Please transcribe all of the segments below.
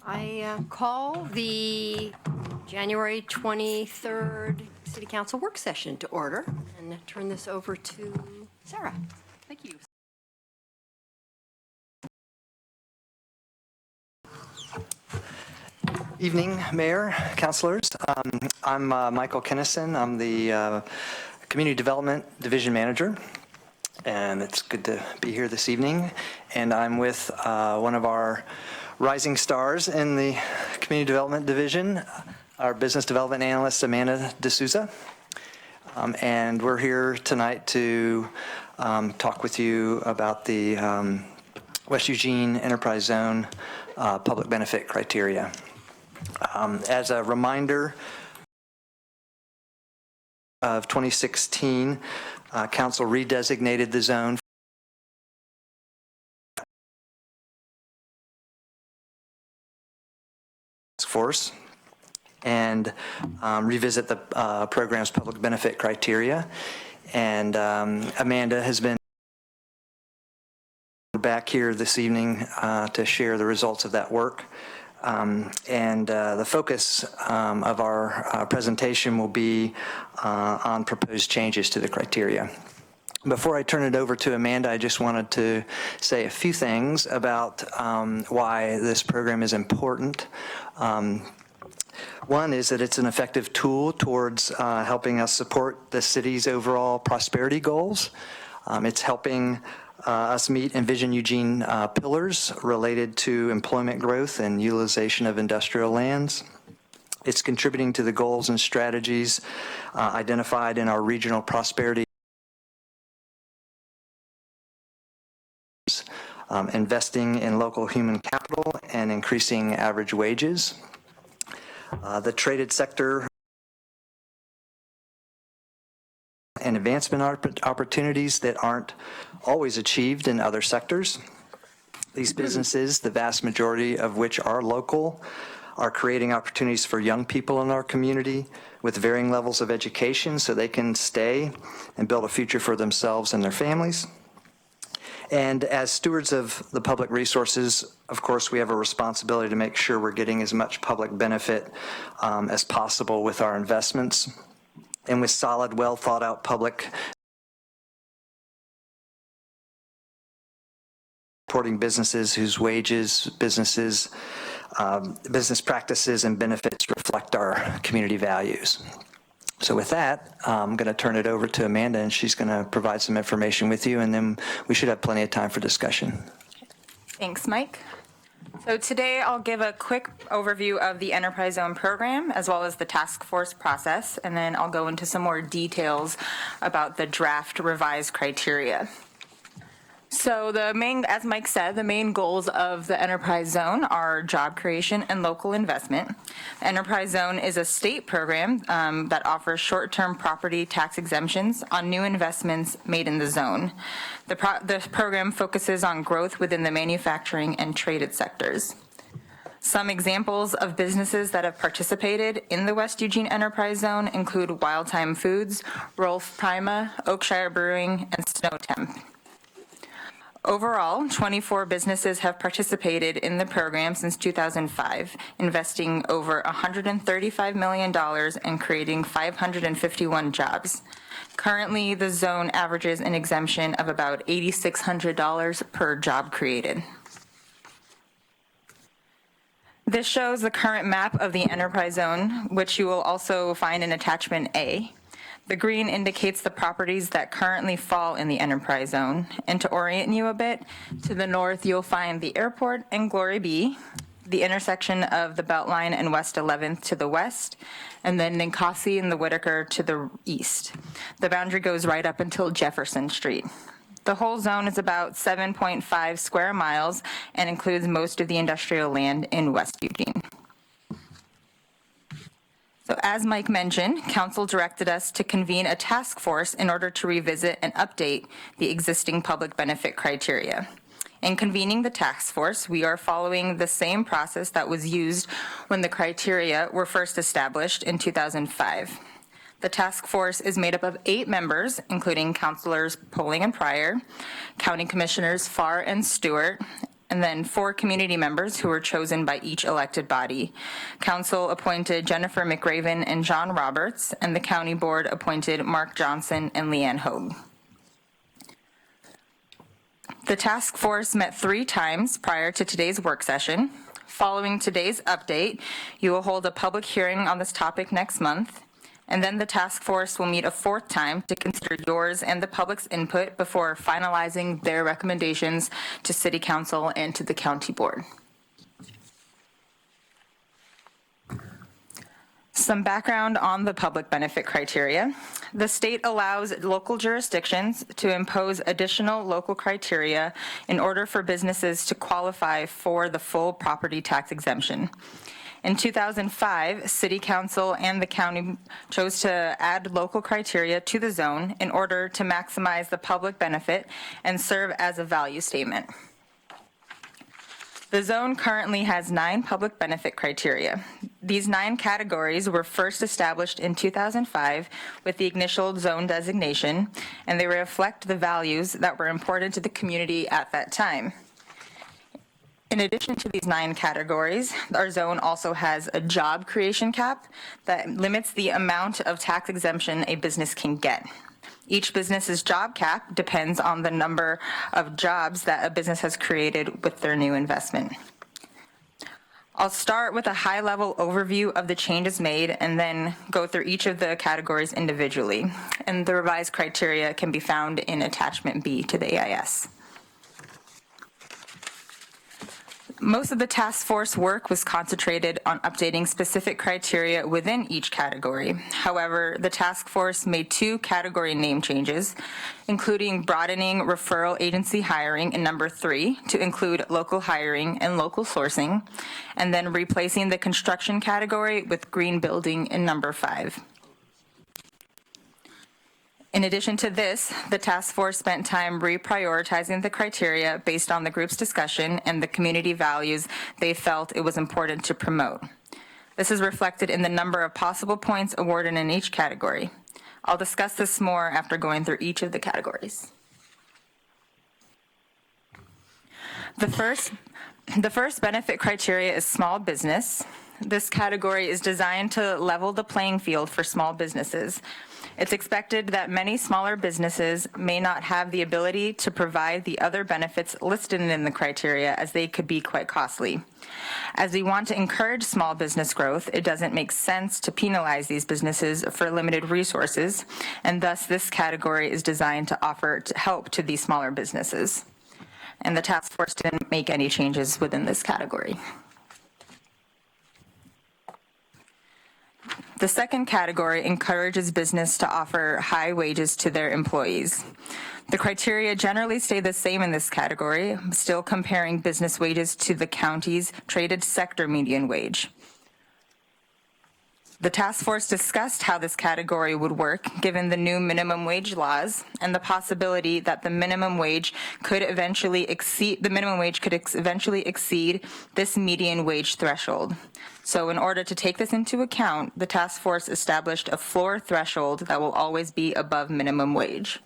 I call the January 23rd City Council work session to order and turn this over to Sarah. Thank you. Evening, Mayor, Councilors. I'm Michael Kennison. I'm the Community Development Division Manager, and it's good to be here this evening. And I'm with one of our rising stars in the Community Development Division, our Business Development Analyst, Amanda D'Souza. And we're here tonight to talk with you about the West Eugene Enterprise Zone public benefit criteria. As a reminder, of 2016, Council redesignated the zone force and revisit the program's public benefit criteria. And Amanda has been back here this evening to share the results of that work. The focus of our presentation will be on proposed changes to the criteria. Before I turn it over to Amanda, I just wanted to say a few things about why this program is important. One is that it's an effective tool towards helping us support the city's overall prosperity goals. It's helping us meet Envision Eugene pillars related to employment growth and utilization of industrial lands. It's contributing to the goals and strategies identified in our regional prosperity, investing in local human capital and increasing average wages. The traded sector and advancement opportunities that aren't always achieved in other sectors. These businesses, the vast majority of which are local, are creating opportunities for young people in our community with varying levels of education so they can stay and build a future for themselves and their families. And as stewards of the public resources, of course, we have a responsibility to make sure we're getting as much public benefit as possible with our investments. And with solid, well thought out public supporting businesses whose wages, business practices and benefits reflect our community values. So with that, I'm going to turn it over to Amanda, and she's going to provide some information with you, and then we should have plenty of time for discussion. Thanks, Mike. So today I'll give a quick overview of the Enterprise Zone program as well as the task force process, and then I'll go into some more details about the draft revised criteria. So as Mike said, the main goals of the Enterprise Zone are job creation and local investment. The Enterprise Zone is a state program that offers short-term property tax exemptions on new investments made in the zone. The program focuses on growth within the manufacturing and traded sectors. Some examples of businesses that have participated in the West Eugene Enterprise Zone include Wild Time Foods, Rolf Prima, Oakshire Brewing, and Snow Temp. Overall, 24 businesses have participated in the program since 2005, investing over $135 million and creating 551 jobs. Currently, the zone averages an exemption of about $8,600 per job created. This shows the current map of the Enterprise Zone, which you will also find in Attachment A. The green indicates the properties that currently fall in the Enterprise Zone. And to orient you a bit, to the north you'll find the airport and Glory B, the intersection of the Beltline and West 11th to the west, and then Ninkasi and the Whitaker to the east. The boundary goes right up until Jefferson Street. The whole zone is about 7.5 square miles and includes most of the industrial land in West Eugene. So as Mike mentioned, Council directed us to convene a task force in order to revisit and update the existing public benefit criteria. In convening the task force, we are following the same process that was used when the criteria were first established in 2005. The task force is made up of 8 members, including Councilors Poling and Pryor, County Commissioners Farr and Stewart, and then 4 community members who were chosen by each elected body. Council appointed Jennifer McRaven and John Roberts, and the county board appointed Mark Johnson and Leanne Hogue. The task force met 3 times prior to today's work session. Following today's update, you will hold a public hearing on this topic next month, and then the task force will meet a 4th time to consider yours and the public's input before finalizing their recommendations to City Council and to the County Board. Some background on the public benefit criteria. The state allows local jurisdictions to impose additional local criteria in order for businesses to qualify for the full property tax exemption. In 2005, City Council and the county chose to add local criteria to the zone in order to maximize the public benefit and serve as a value statement. The zone currently has 9 public benefit criteria. These 9 categories were first established in 2005 with the initial zone designation, and they reflect the values that were important to the community at that time. In addition to these 9 categories, our zone also has a job creation cap that limits the amount of tax exemption a business can get. Each business's job cap depends on the number of jobs that a business has created with their new investment. I'll start with a high-level overview of the changes made and then go through each of the categories individually. And the revised criteria can be found in Attachment B to the AIS. Most of the task force work was concentrated on updating specific criteria within each category. However, the task force made 2 category name changes, including broadening referral agency hiring in number 3 to include local hiring and local sourcing, and then replacing the construction category with green building in number 5. In addition to this, the task force spent time reprioritizing the criteria based on the group's discussion and the community values they felt it was important to promote. This is reflected in the number of possible points awarded in each category. I'll discuss this more after going through each of the categories. The first benefit criteria is small business. This category is designed to level the playing field for small businesses. It's expected that many smaller businesses may not have the ability to provide the other benefits listed in the criteria, as they could be quite costly. As we want to encourage small business growth, it doesn't make sense to penalize these businesses for limited resources, and thus this category is designed to offer help to these smaller businesses. And the task force didn't make any changes within this category. The second category encourages business to offer high wages to their employees. The criteria generally stay the same in this category, still comparing business wages to the county's traded sector median wage. The task force discussed how this category would work given the new minimum wage laws and the possibility that the minimum wage could eventually exceed this median wage threshold. So in order to take this into account, the task force established a floor threshold that will always be above minimum wage.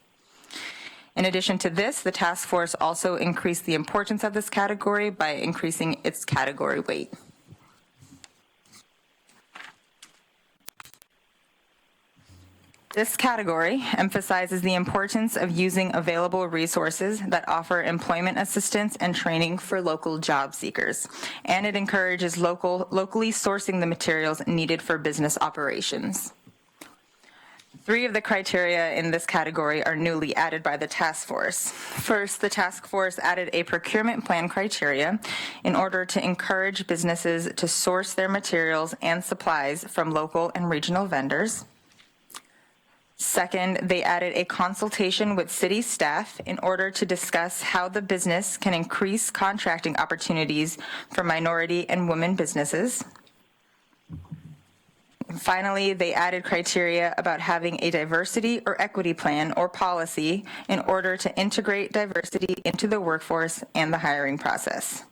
In addition to this, the task force also increased the importance of this category by increasing its category weight. This category emphasizes the importance of using available resources that offer employment assistance and training for local job seekers, and it encourages locally sourcing the materials needed for business operations. 3 of the criteria in this category are newly added by the task force. First, the task force added a procurement plan criteria in order to encourage businesses to source their materials and supplies from local and regional vendors. Second, they added a consultation with city staff in order to discuss how the business can increase contracting opportunities for minority and women businesses. Finally, they added criteria about having a diversity or equity plan or policy in order to integrate diversity into the workforce and the hiring process.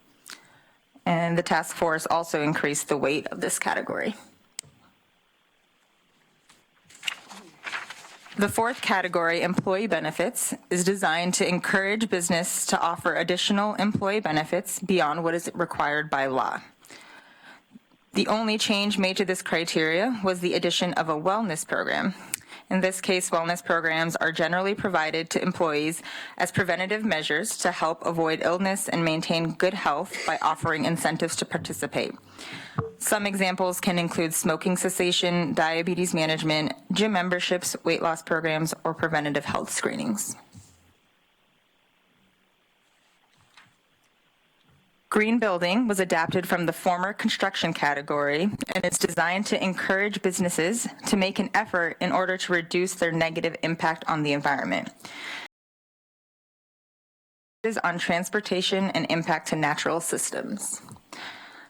And the task force also increased the weight of this category. The fourth category, employee benefits, is designed to encourage business to offer additional employee benefits beyond what is required by law. The only change made to this criteria was the addition of a wellness program. In this case, wellness programs are generally provided to employees as preventative measures to help avoid illness and maintain good health by offering incentives to participate. Some examples can include smoking cessation, diabetes management, gym memberships, weight loss programs, or preventative health screenings. Green building was adapted from the former construction category and is designed to encourage businesses to make an effort in order to reduce their negative impact on the environment. It is on transportation and impact to natural systems.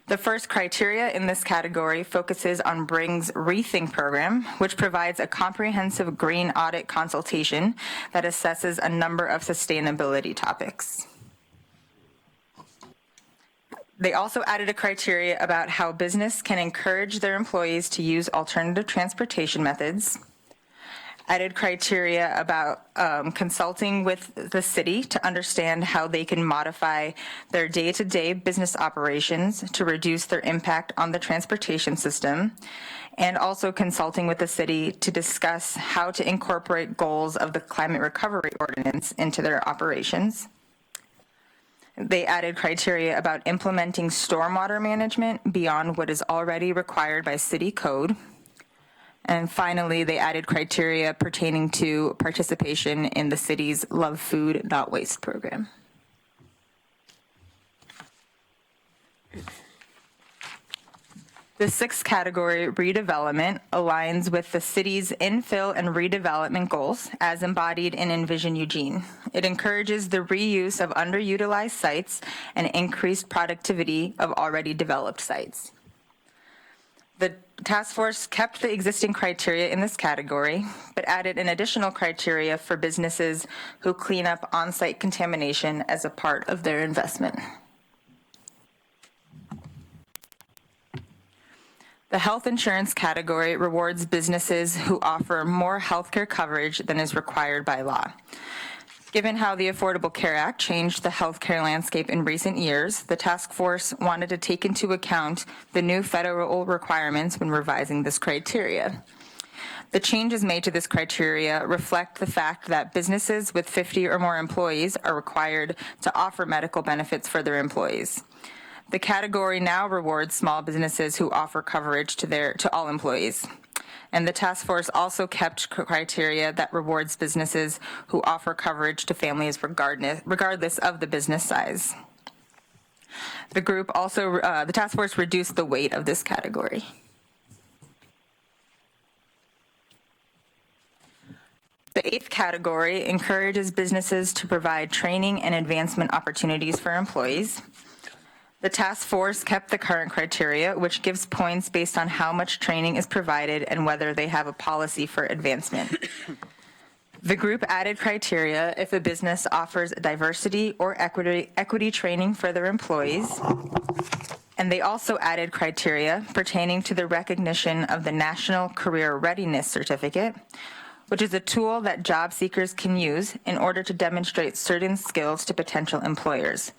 The first criteria in this category focuses on Bring's Rethink program, which provides a comprehensive green audit consultation that assesses a number of sustainability topics. They also added a criteria about how business can encourage their employees to use alternative transportation methods, added criteria about consulting with the city to understand how they can modify their day-to-day business operations to reduce their impact on the transportation system, and also consulting with the city to discuss how to incorporate goals of the climate recovery ordinance into their operations. They added criteria about implementing stormwater management beyond what is already required by city code. And finally, they added criteria pertaining to participation in the city's Love Food, Not Waste program. The sixth category, redevelopment, aligns with the city's infill and redevelopment goals as embodied in Envision Eugene. It encourages the reuse of underutilized sites and increased productivity of already developed sites. The task force kept the existing criteria in this category, but added an additional criteria for businesses who clean up on-site contamination as a part of their investment. The health insurance category rewards businesses who offer more healthcare coverage than is required by law. Given how the Affordable Care Act changed the healthcare landscape in recent years, the task force wanted to take into account the new federal requirements when revising this criteria. The changes made to this criteria reflect the fact that businesses with 50 or more employees are required to offer medical benefits for their employees. The category now rewards small businesses who offer coverage to all employees. And the task force also kept criteria that rewards businesses who offer coverage to families regardless of the business size. The group also, the task force reduced the weight of this category. The eighth category encourages businesses to provide training and advancement opportunities for employees. The task force kept the current criteria, which gives points based on how much training is provided and whether they have a policy for advancement. The group added criteria if a business offers diversity or equity training for their employees. And they also added criteria pertaining to the recognition of the National Career Readiness Certificate, which is a tool that job seekers can use in order to demonstrate certain skills to potential employers.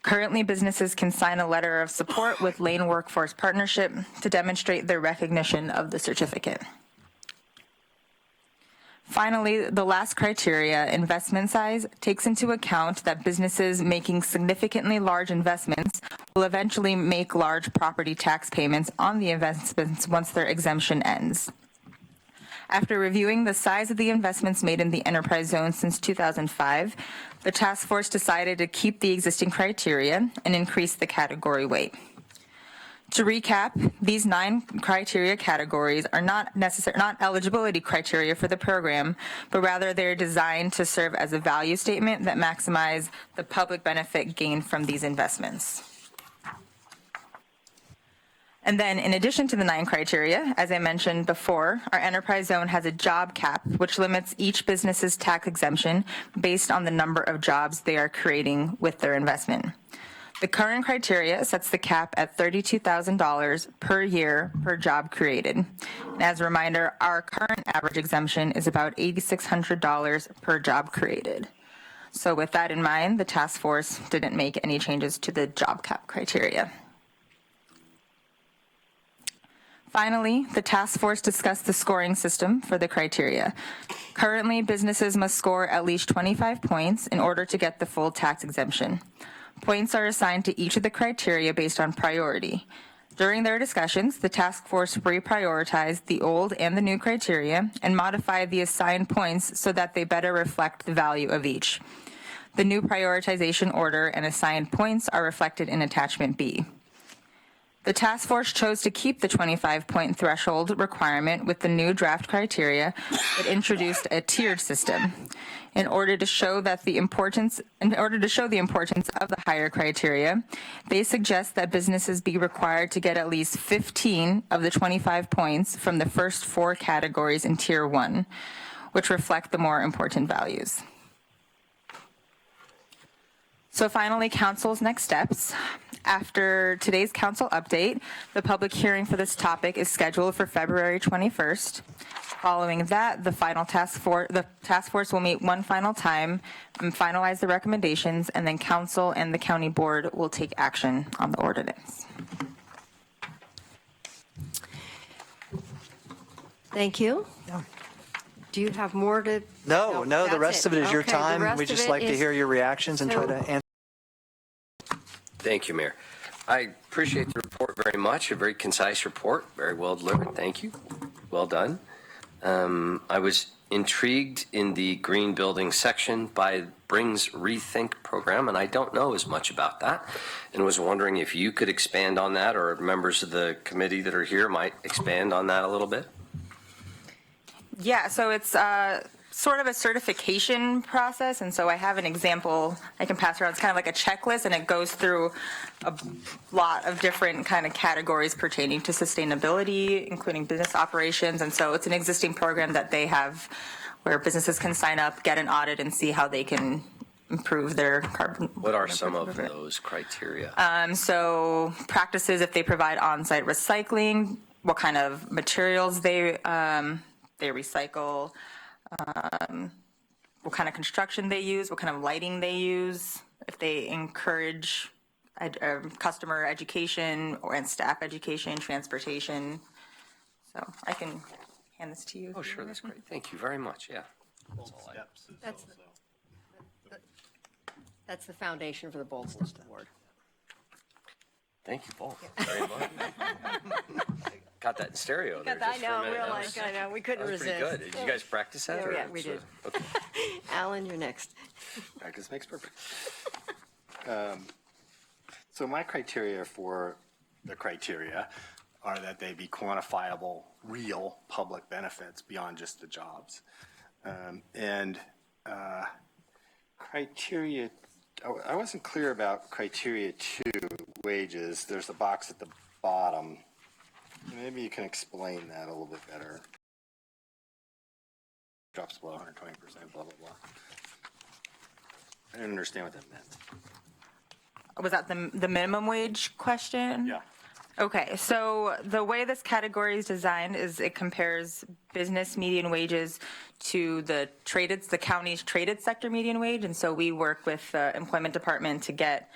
Currently, businesses can sign a letter of support with Lane Workforce Partnership to demonstrate their recognition of the certificate. Finally, the last criteria, investment size, takes into account that businesses making significantly large investments will eventually make large property tax payments on the investments once their exemption ends. After reviewing the size of the investments made in the enterprise zone since 2005, the task force decided to keep the existing criteria and increase the category weight. To recap, these 9 criteria categories are not eligibility criteria for the program, but rather they're designed to serve as a value statement that maximize the public benefit gained from these investments. And then in addition to the 9 criteria, as I mentioned before, our enterprise zone has a job cap, which limits each business's tax exemption based on the number of jobs they are creating with their investment. The current criteria sets the cap at $32,000 per year per job created. And as a reminder, our current average exemption is about $8,600 per job created. So with that in mind, the task force didn't make any changes to the job cap criteria. Finally, the task force discussed the scoring system for the criteria. Currently, businesses must score at least 25 points in order to get the full tax exemption. Points are assigned to each of the criteria based on priority. During their discussions, the task force reprioritized the old and the new criteria and modified the assigned points so that they better reflect the value of each. The new prioritization order and assigned points are reflected in Attachment B. The task force chose to keep the 25-point threshold requirement with the new draft criteria, but introduced a tiered system. In order to show the importance of the higher criteria, they suggest that businesses be required to get at least 15 of the 25 points from the first 4 categories in Tier 1, which reflect the more important values. So finally, council's next steps. After today's council update, the public hearing for this topic is scheduled for February 21st. Following that, the task force will meet one final time and finalize the recommendations, and then council and the county board will take action on the ordinance. Thank you. Yeah. Do you have more to? No, the that's rest of it is your Okay, the time. rest We of just it like to is- hear your reactions and try to answer. Thank you, Mayor. I appreciate the report very much, a very concise report, very well delivered. Thank you. Well done. I was intrigued in the green building section by Brings Rethink program, and I don't know as much about that, and was wondering if you could expand on that, or members of the committee that are here might expand on that a little bit. Yeah, so it's sort of a certification process, and so I have an example I can pass around. It's kind of like a checklist, and it goes through a lot of different kind of categories pertaining to sustainability, including business operations, and so it's an existing program that they have where businesses can sign up, get an audit, and see how they can improve their carbon. What are some of those criteria? So practices, if they provide on-site recycling, what kind of materials they recycle, what kind of construction they use, what kind of lighting they use, if they encourage customer education and staff education, transportation. So I can hand this to you. Oh, sure, that's great. Thank you very much. Yeah. That's all I- That's the foundation for the Bold Steps Award. Thank you both very much. Got that in stereo there just for a minute. I know, we couldn't That was pretty resist. good. Did you guys practice that? Yeah, or- yeah, we did. Okay. Alan, you're next. Practice makes perfect. So my criteria for the criteria are that they be quantifiable, real public benefits beyond just the jobs. Criteria, I wasn't clear about criteria 2, wages. There's a box at the bottom. Maybe you can explain that a little bit better. Drops below 120%, blah, blah, blah. I didn't understand what that meant. Was that the minimum wage question? Yeah. Okay, so the way this category is designed is it compares business median wages to the county's traded sector median wage, and so we work with the employment department to get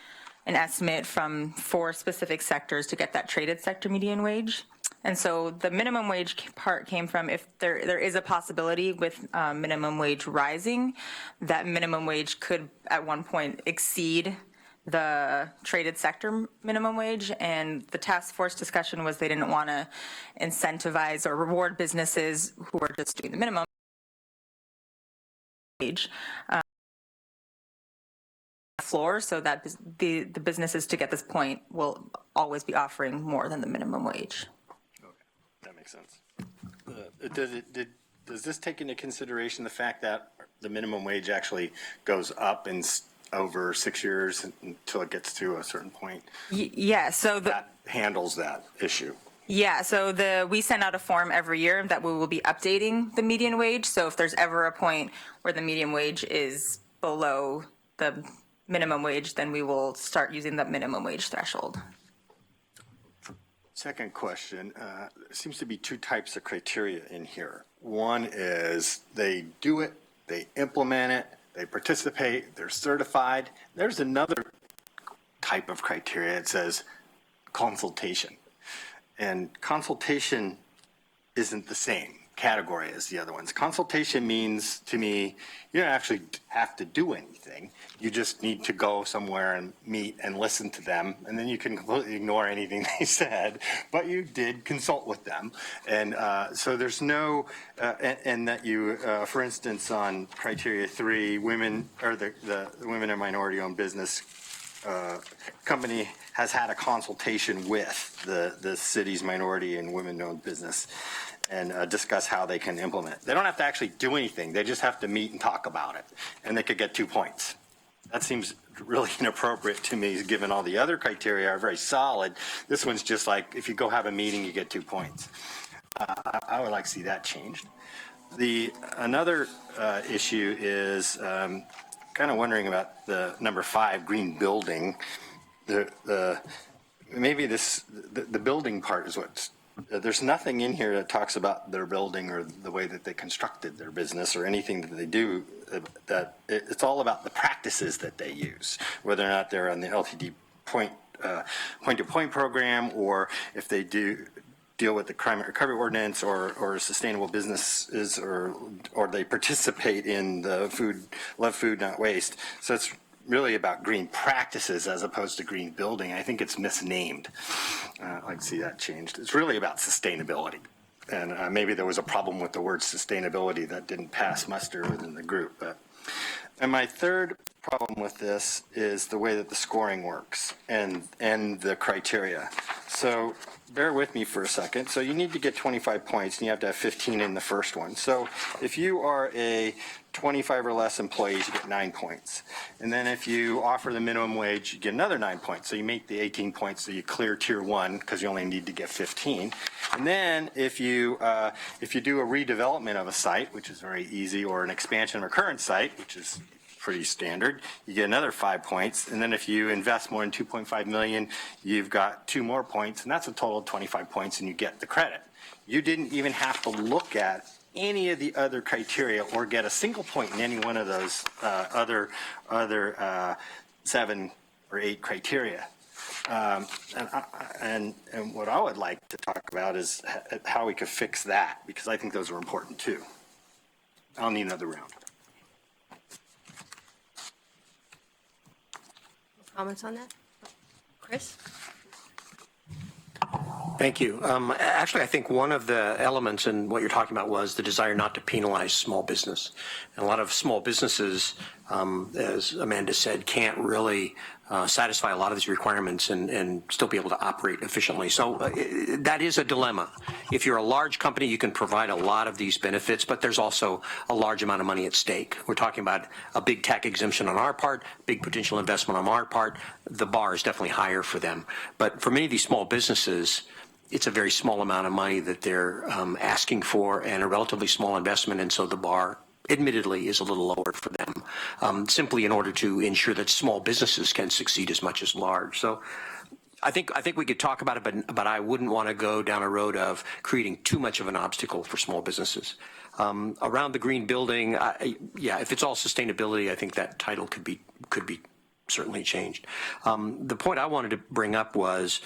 an estimate from 4 specific sectors to get that traded sector median wage. And so the minimum wage part came from if there is a possibility with minimum wage rising, that minimum wage could at one point exceed the traded sector minimum wage, and the task force discussion was they didn't want to incentivize or reward businesses who are just doing the minimum wage floor, so that the businesses to get this point will always be offering more than the minimum wage. Okay, that makes sense. Does this take into consideration the fact that the minimum wage actually goes up in over 6 years until it gets to a certain point? Yeah, so That handles that issue. Yeah, so we send out a form every year that we will be updating the median wage. So if there's ever a point where the median wage is below the minimum wage, then we will start using the minimum wage threshold. Second question, there seems to be two types of criteria in here. One is they do it, they implement it, they participate, they're certified. There's another type of criteria. It says consultation. And consultation isn't the same category as the other ones. Consultation means to me, you don't actually have to do anything. You just need to go somewhere and meet and listen to them, and then you can completely ignore anything they said, but you did consult with them. And so there's no, and that you, for instance, on criteria 3, women, or the women and minority owned business company has had a consultation with the city's minority and women-owned business and discuss how they can implement. They don't have to actually do anything. They just have to meet and talk about it, and they could get 2 points. That seems really inappropriate to me, given all the other criteria are very solid. This one's just like, if you go have a meeting, you get 2 points. I would like to see that changed. Another issue is kind of wondering about the number 5, green building. Maybe the building part is what's, there's nothing in here that talks about their building or the way that they constructed their business or anything that they do. That it's all about the practices that they use, whether or not they're on the LTD point-to-point program, or if they do deal with the climate recovery ordinance or sustainable businesses, or they participate in the love food, not waste. So it's really about green practices as opposed to green building. I think it's misnamed. I'd like to see that changed. It's really about sustainability. And maybe there was a problem with the word sustainability that didn't pass muster within the group. And my third problem with this is the way that the scoring works and the criteria. So bear with me for a second. So you need to get 25 points, and you have to have 15 in the first one. So if you are a 25 or less employees, you get 9 points. And then if you offer the minimum wage, you get another 9 points. So you make the 18 points, so you clear tier 1 because you only need to get 15. And then if you do a redevelopment of a site, which is very easy, or an expansion of a current site, which is pretty standard, you get another 5 points. And then if you invest more than 2.5 million, you've got 2 more points, and that's a total of 25 points, and you get the credit. You didn't even have to look at any of the other criteria or get a single point in any one of those other 7 or 8 criteria. And what I would like to talk about is how we could fix that, because I think those are important too. I'll need another round. Comments on that? Chris? Thank you. Actually, I think one of the elements in what you're talking about was the desire not to penalize small business. And a lot of small businesses, as Amanda said, can't really satisfy a lot of these requirements and still be able to operate efficiently. So that is a dilemma. If you're a large company, you can provide a lot of these benefits, but there's also a large amount of money at stake. We're talking about a big tax exemption on our part, big potential investment on our part. The bar is definitely higher for them. But for many of these small businesses, it's a very small amount of money that they're asking for, and a relatively small investment, and so the bar admittedly is a little lower for them, simply in order to ensure that small businesses can succeed as much as large. So I think we could talk about it, but I wouldn't want to go down a road of creating too much of an obstacle for small businesses. Around the green building, yeah, if it's all sustainability, I think that title could be certainly changed. The point I wanted to bring up was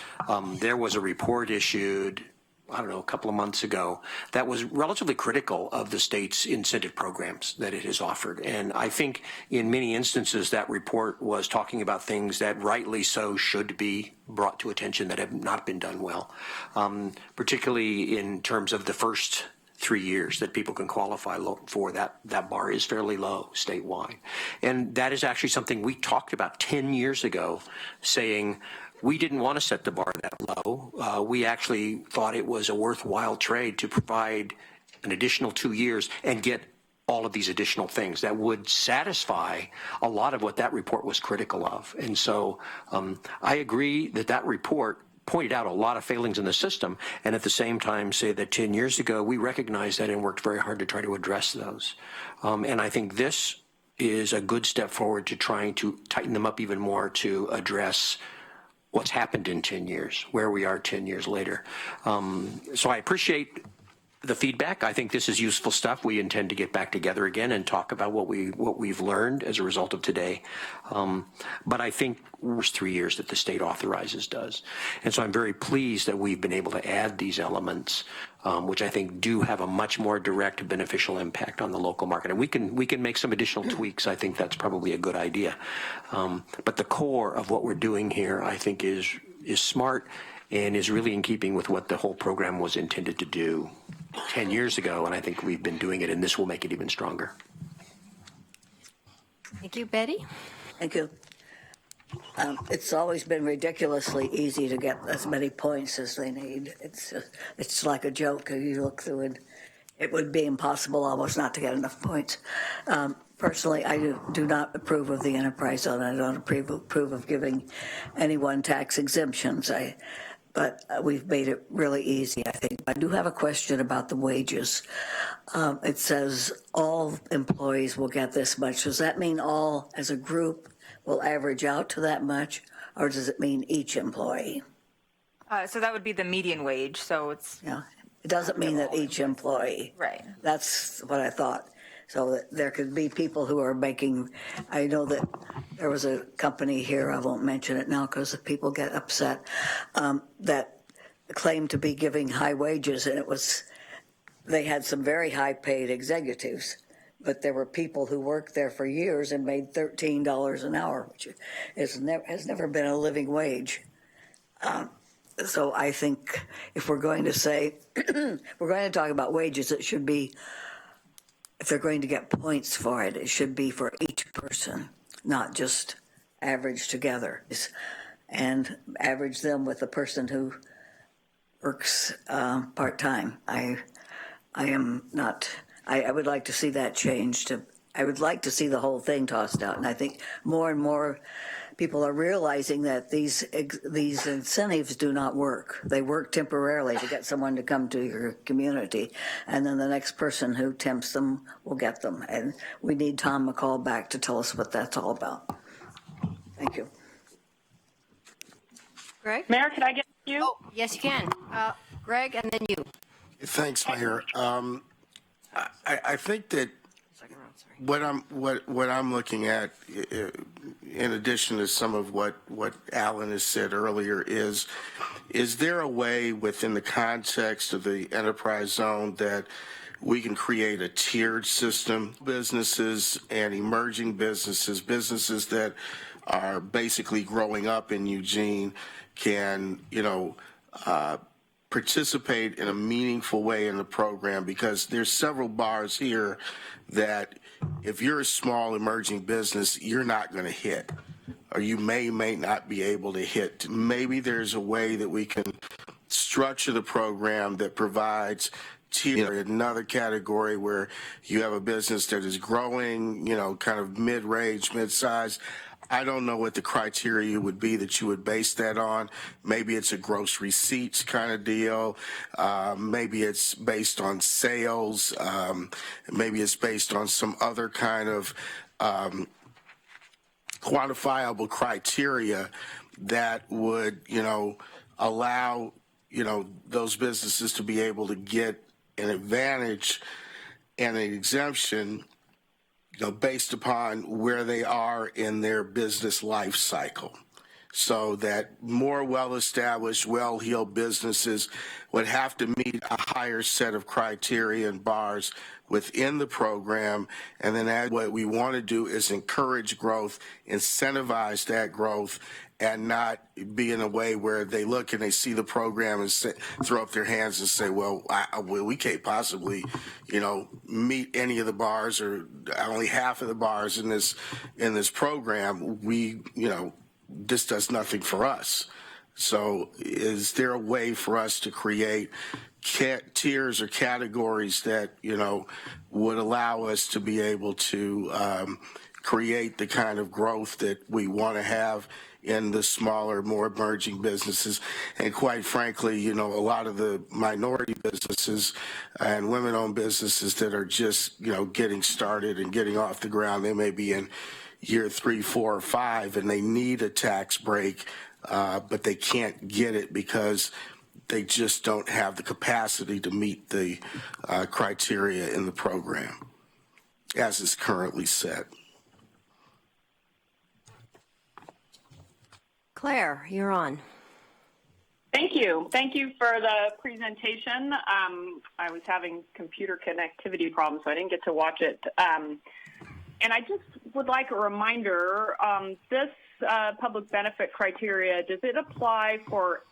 there was a report issued, I don't know, a couple of months ago that was relatively critical of the state's incentive programs that it has offered. And I think in many instances that report was talking about things that rightly so should be brought to attention that have not been done well, particularly in terms of the first 3 years that people can qualify for. That bar is fairly low statewide. And that is actually something we talked about 10 years ago, saying we didn't want to set the bar that low. We actually thought it was a worthwhile trade to provide an additional 2 years and get all of these additional things that would satisfy a lot of what that report was critical of. And so I agree that report pointed out a lot of failings in the system, and at the same time say that 10 years ago we recognized that and worked very hard to try to address those. And I think this is a good step forward to trying to tighten them up even more to address what's happened in 10 years, where we are 10 years later. So I appreciate the feedback. I think this is useful stuff. We intend to get back together again and talk about what we've learned as a result of today. But I think it's 3 years that the state authorizes does. And so I'm very pleased that we've been able to add these elements, which I think do have a much more direct beneficial impact on the local market. And we can make some additional tweaks. I think that's probably a good idea. But the core of what we're doing here, I think, is smart and is really in keeping with what the whole program was intended to do 10 years ago, and I think we've been doing it, and this will make it even stronger. Thank you, Betty. Thank you. It's always been ridiculously easy to get as many points as they need. It's like a joke. You look through it, it would be impossible almost not to get enough points. Personally, I do not approve of the enterprise zone. I don't approve of giving anyone tax exemptions. But we've made it really easy, I think. I do have a question about the wages. It says all employees will get this much. Does that mean all as a group will average out to that much, or does it mean each employee? So that would be the median wage, so it's... Yeah, it doesn't mean that each employee. Right. That's what I thought. So that there could be people who are making, I know that there was a company here, I won't mention it now because people get upset, that claimed to be giving high wages, and they had some very high paid executives, but there were people who worked there for years and made $13 an hour, which has never been a living wage. So I think if we're going to say, we're going to talk about wages, it should be, if they're going to get points for it, it should be for each person, not just average together. And average them with the person who works part-time. I would like to see that changed. I would like to see the whole thing tossed out. And I think more and more people are realizing that these incentives do not work. They work temporarily to get someone to come to your community, and then the next person who tempts them will get them. And we need Tom McCall back to tell us what that's all about. Thank you. Greg? Mayor, could I get you? Oh, yes, you can. Greg, and then you. Thanks, Mayor. I think that what I'm looking at, in addition to some of what Alan has said earlier, is there a way within the context of the enterprise zone that we can create a tiered system? Businesses and emerging businesses that are basically growing up in Eugene can, participate in a meaningful way in the program, because there's several bars here that if you're a small emerging business, you're not going to hit, or you may not be able to hit. Maybe there's a way that we can structure the program that provides another category where you have a business that is growing, kind of mid-range, mid-size. I don't know what the criteria would be that you would base that on. Maybe it's a gross receipts kind of deal. Maybe it's based on sales. Maybe it's based on some other kind of quantifiable criteria that would, allow, those businesses to be able to get an advantage and an exemption based upon where they are in their business life cycle, so that more well-established, well-heeled businesses would have to meet a higher set of criteria and bars within the program. And then what we want to do is encourage growth, incentivize that growth, and not be in a way where they look and they see the program and throw up their hands and say, well, we can't possibly, meet any of the bars, or only half of the bars in this program. This does nothing for us. So is there a way for us to create tiers or categories that, would allow us to be able to create the kind of growth that we want to have in the smaller, more emerging businesses. And quite frankly, you know, a lot of the minority businesses and women-owned businesses that are just, you know, getting started and getting off the ground, they may be in year 3, 4, or 5, and they need a tax break, but they can't get it because they just don't have the capacity to meet the criteria in the program as is currently set. Claire, you're on. Thank you. Thank you for the presentation. I was having computer connectivity problems, so I didn't get to watch it. And I just would like a reminder, this public benefit criteria, does it apply for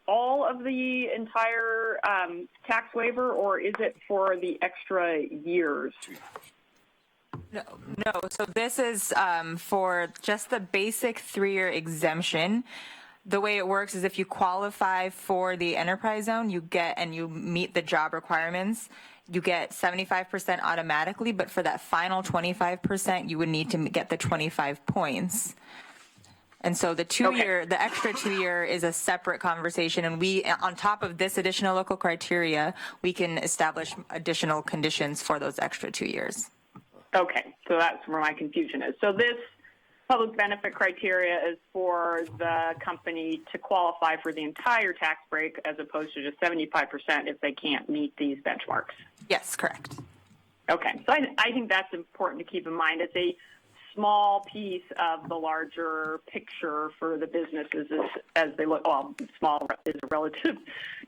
all of the entire tax waiver, or is it for the extra years? No, so this is for just the basic 3-year exemption. The way it works is if you qualify for the enterprise zone, you get, and you meet the job requirements, you get 75% automatically, but for that final 25%, you would need to get the 25 points. And so the 2-year, the extra 2-year is a separate conversation. And we, on top of this additional local criteria, we can establish additional conditions for those extra 2 years. Okay, so that's where my confusion is. So this public benefit criteria is for the company to qualify for the entire tax break as opposed to just 75% if they can't meet these benchmarks. Yes, correct. Okay, so I think that's important to keep in mind. It's a small piece of the larger picture for the businesses as they look. Well, small is a relative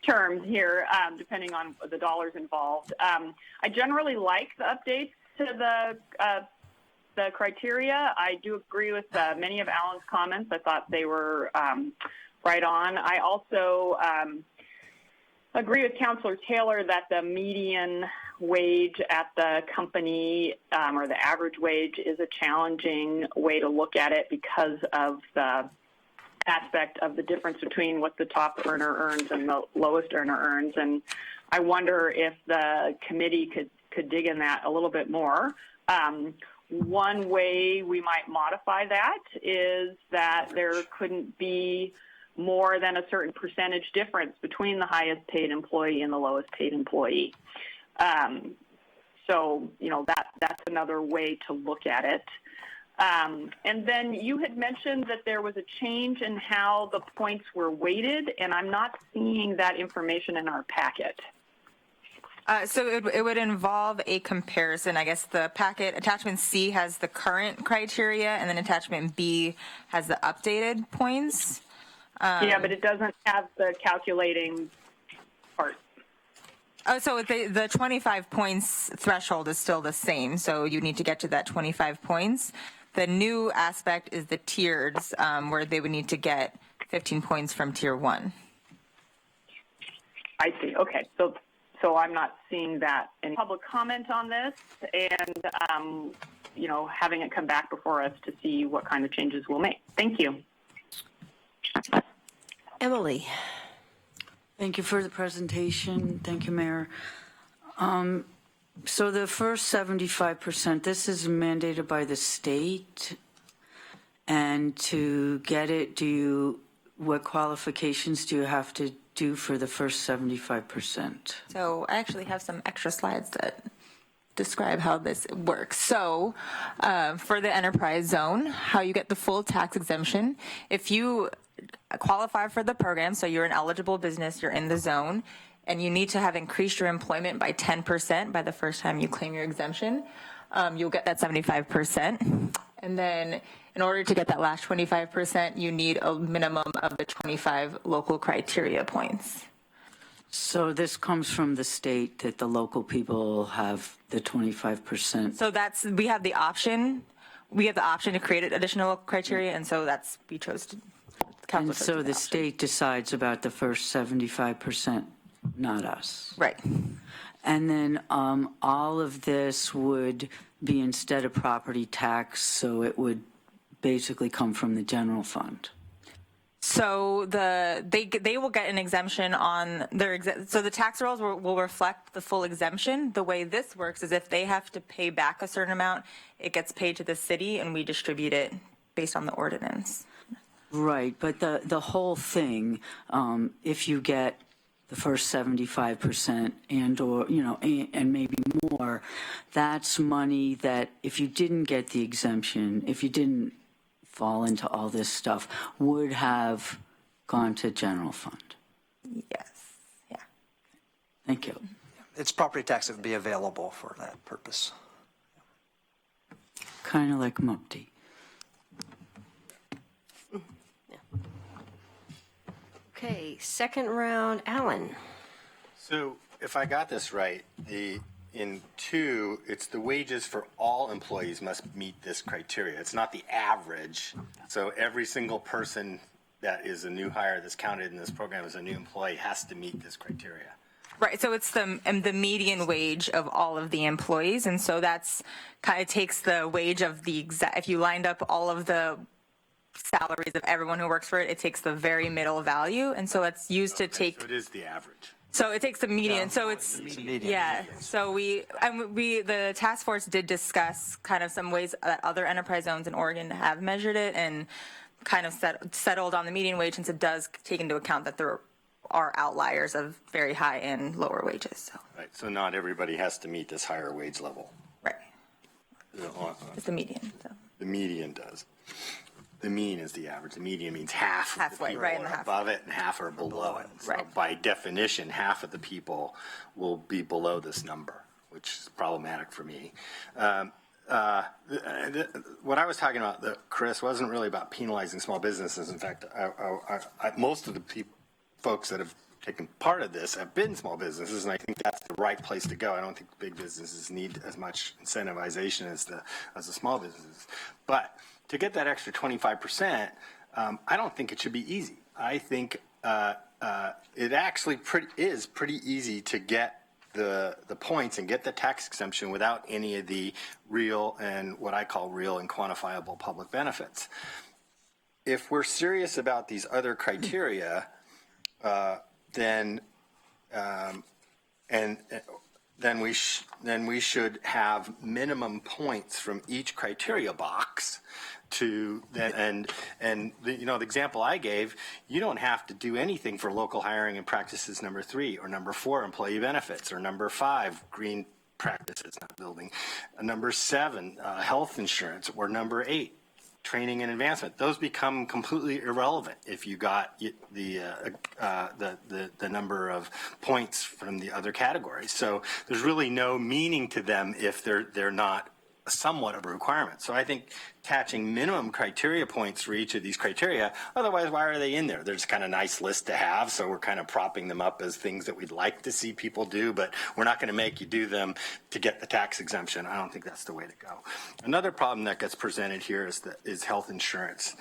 term here, depending on the dollars involved. I generally like the updates to the criteria. I do agree with many of Alan's comments. I thought they were right on. I also agree with Councilor Taylor that the median wage at the company or the average wage is a challenging way to look at it because of the aspect of the difference between what the top earner earns and the lowest earner earns. And I wonder if the committee could dig in that a little bit more. One way we might modify that is that there couldn't be more than a certain percentage difference between the highest paid employee and the lowest paid employee. So, you know, that's another way to look at it. And then you had mentioned that there was a change in how the points were weighted, and I'm not seeing that information in our packet. So it would involve a comparison. I guess the packet, attachment C has the current criteria, and then attachment B has the updated points. Yeah, but it doesn't have the calculating part. Oh, so the 25 points threshold is still the same, so you need to get to that 25 points. The new aspect is the tiers, where they would need to get 15 points from tier 1. I see. Okay, so I'm not seeing that in public comment on this, and you know, having it come back before us to see what kind of changes we'll make. Thank you. Emily. Thank you for the presentation. Thank you, Mayor. So the first 75%, this is mandated by the state. And to get it, what qualifications do you have to do for the first 75%? So I actually have some extra slides that describe how this works. So for the enterprise zone, how you get the full tax exemption, if you qualify for the program, so you're an eligible business, you're in the zone, and you need to have increased your employment by 10% by the first time you claim your exemption, you'll get that 75%. And then in order to get that last 25%, you need a minimum of the 25 local criteria points. So this comes from the state that the local people have the 25%. So we have the option. We have the option to create additional criteria, and so we chose to. And so the state decides about the first 75%, not us. Right. And then all of this would be instead of property tax, so it would basically come from the general fund. So they will get an exemption on their so the tax rolls will reflect the full exemption. The way this works is if they have to pay back a certain amount, it gets paid to the city and we distribute it based on the ordinance. Right, but the whole thing, if you get the first 75% and/or, and maybe more, that's money that if you didn't get the exemption, if you didn't fall into all this stuff, would have gone to general fund. Yes, yeah. Thank you. It's property tax that would be available for that purpose. Kind of like Mupti. Okay, second round, Alan. So if I got this right, in 2, it's the wages for all employees must meet this criteria. It's not the average. So every single person that is a new hire that's counted in this program as a new employee has to meet this criteria. Right, so it's the median wage of all of the employees, and so that's kind of takes the wage of the exact, if you lined up all of the salaries of everyone who works for it, it takes the very middle value, and so it's used to take. So it is the average. So it takes the median. So it's yeah. So the task force did discuss kind of some ways that other enterprise zones in Oregon have measured it and kind of settled on the median wage, since it does take into account that there are outliers of very high and lower wages. So. Right. So not everybody has to meet this higher wage level. Right. It's the median. So. The median does. The mean is the average. The median means half. Halfway, right in the half. Above it and half are below it. So right. by definition, half of the people will be below this number, which is problematic for me. What I was talking about, Chris, wasn't really about penalizing small businesses. In fact, most of the folks that have taken part of this have been small businesses, and I think that's the right place to go. I don't think big businesses need as much incentivization as the small businesses. But to get that extra 25%, I don't think it should be easy. I think it actually is pretty easy to get the points and get the tax exemption without any of the real and what I call real and quantifiable public benefits. If we're serious about these other criteria, then we should have minimum points from each criteria box to then, and the example I gave, you don't have to do anything for local hiring and practices number 3 or number 4 employee benefits or number 5 green practices, not building, number 7 health insurance, or number 8 training and advancement. Those become completely irrelevant if you got the number of points from the other categories. So there's really no meaning to them if they're not somewhat of a requirement. So I think attaching minimum criteria points for each of these criteria, otherwise why are they in there? They're just kind of nice list to have, so we're kind of propping them up as things that we'd like to see people do, but we're not going to make you do them to get the tax exemption. I don't think that's the way to go. Another problem that gets presented here is health insurance.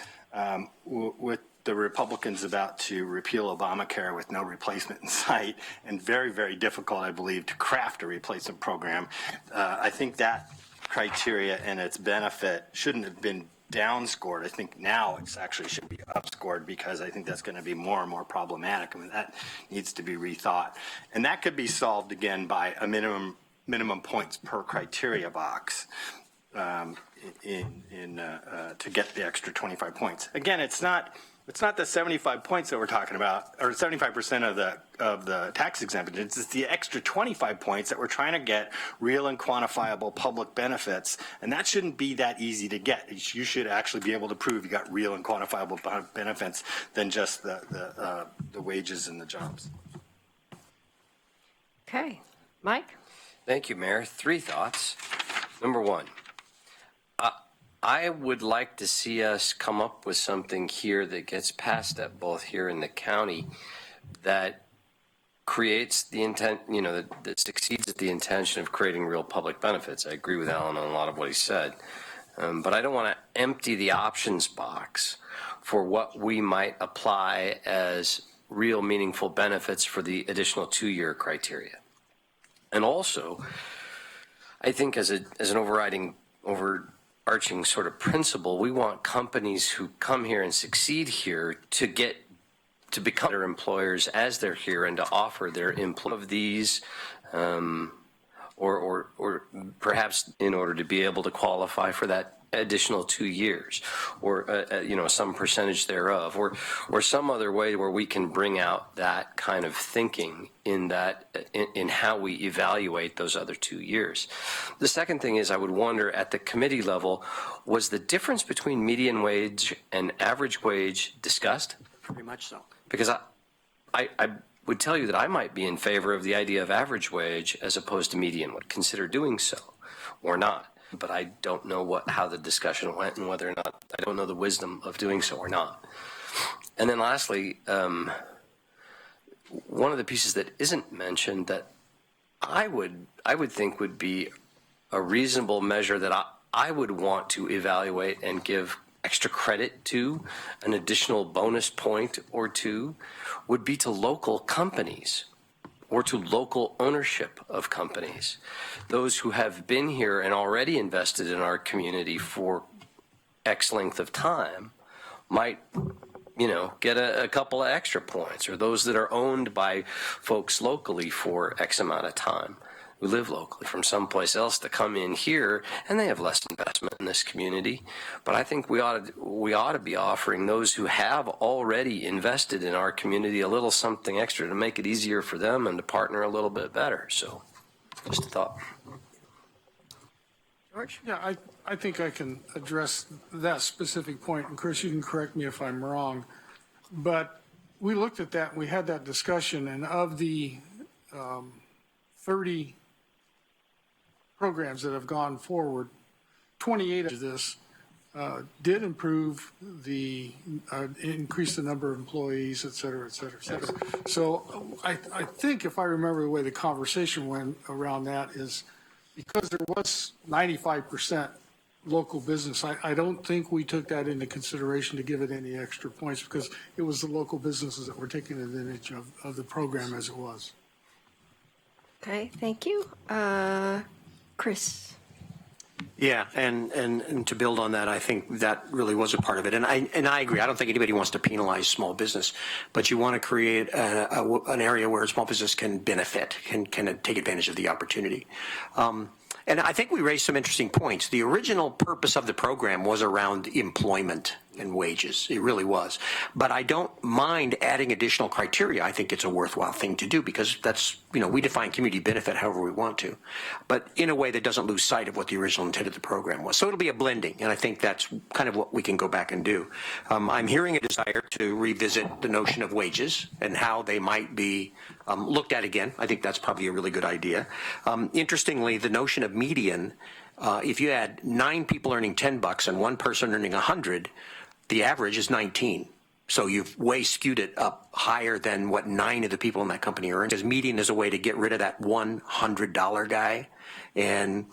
With the Republicans about to repeal Obamacare with no replacement in sight, and very, very difficult, I believe, to craft a replacement program, I think that criteria and its benefit shouldn't have been downscored. I think now it actually should be upscored, because I think that's going to be more and more problematic. I mean, that needs to be rethought, and that could be solved again by a minimum points per criteria box to get the extra 25 points. Again, it's not the 75 points that we're talking about, or 75% of the tax exemption. It's the extra 25 points that we're trying to get real and quantifiable public benefits, and that shouldn't be that easy to get. You should actually be able to prove you got real and quantifiable benefits than just the wages and the jobs. Okay, Mike? Thank you, Mayor. 3 thoughts. Number 1. I would like to see us come up with something here that gets passed at both here in the county that creates the intent, that succeeds at the intention of creating real public benefits. I agree with Alan on a lot of what he said, but I don't want to empty the options box for what we might apply as real meaningful benefits for the additional 2-year criteria. And also, I think as an overarching sort of principle, we want companies who come here and succeed here to become their employers as they're here, and to offer their employees of these, or perhaps in order to be able to qualify for that additional 2 years, or some percentage thereof, or some other way where we can bring out that kind of thinking in how we evaluate those other 2 years. The second thing is, I would wonder at the committee level, was the difference between median wage and average wage discussed? Pretty much so. Because I would tell you that I might be in favor of the idea of average wage as opposed to median, would consider doing so or not. But I don't know how the discussion went and whether or not, I don't know the wisdom of doing so or not. And then lastly, one of the pieces that isn't mentioned that I would think would be a reasonable measure that I would want to evaluate and give extra credit to, an additional bonus point or two, would be to local companies or to local ownership of companies. Those who have been here and already invested in our community for X length of time might, get a couple of extra points, or those that are owned by folks locally for X amount of time, who live locally from someplace else to come in here, and they have less investment in this community. But I think we ought to be offering those who have already invested in our community a little something extra to make it easier for them and to partner a little bit better. So, just a thought. George? Yeah, I think I can address that specific point, and Chris, you can correct me if I'm wrong, but we looked at that, and we had that discussion, and of the 30 programs that have gone forward, 28 of this did improve increase the number of employees, et cetera, et cetera, et cetera. So I think if I remember the way the conversation went around that is because there was 95% local business, I don't think we took that into consideration to give it any extra points because it was the local businesses that were taking advantage of the program as it was. Okay, thank you. Chris? Yeah, and to build on that, I think that really was a part of it. And I agree. I don't think anybody wants to penalize small business, but you want to create an area where small business can benefit, can take advantage of the opportunity. And I think we raised some interesting points. The original purpose of the program was around employment and wages. It really was. But I don't mind adding additional criteria. I think it's a worthwhile thing to do because that's, we define community benefit however we want to, but in a way that doesn't lose sight of what the original intent of the program was. So it'll be a blending, and I think that's kind of what we can go back and do. I'm hearing a desire to revisit the notion of wages and how they might be looked at again. I think that's probably a really good idea. Interestingly, the notion of median, if you had 9 people earning $10 and 1 person earning 100, the average is 19. So you've way skewed it up higher than what 9 of the people in that company earn. Because median is a way to get rid of that $100 guy and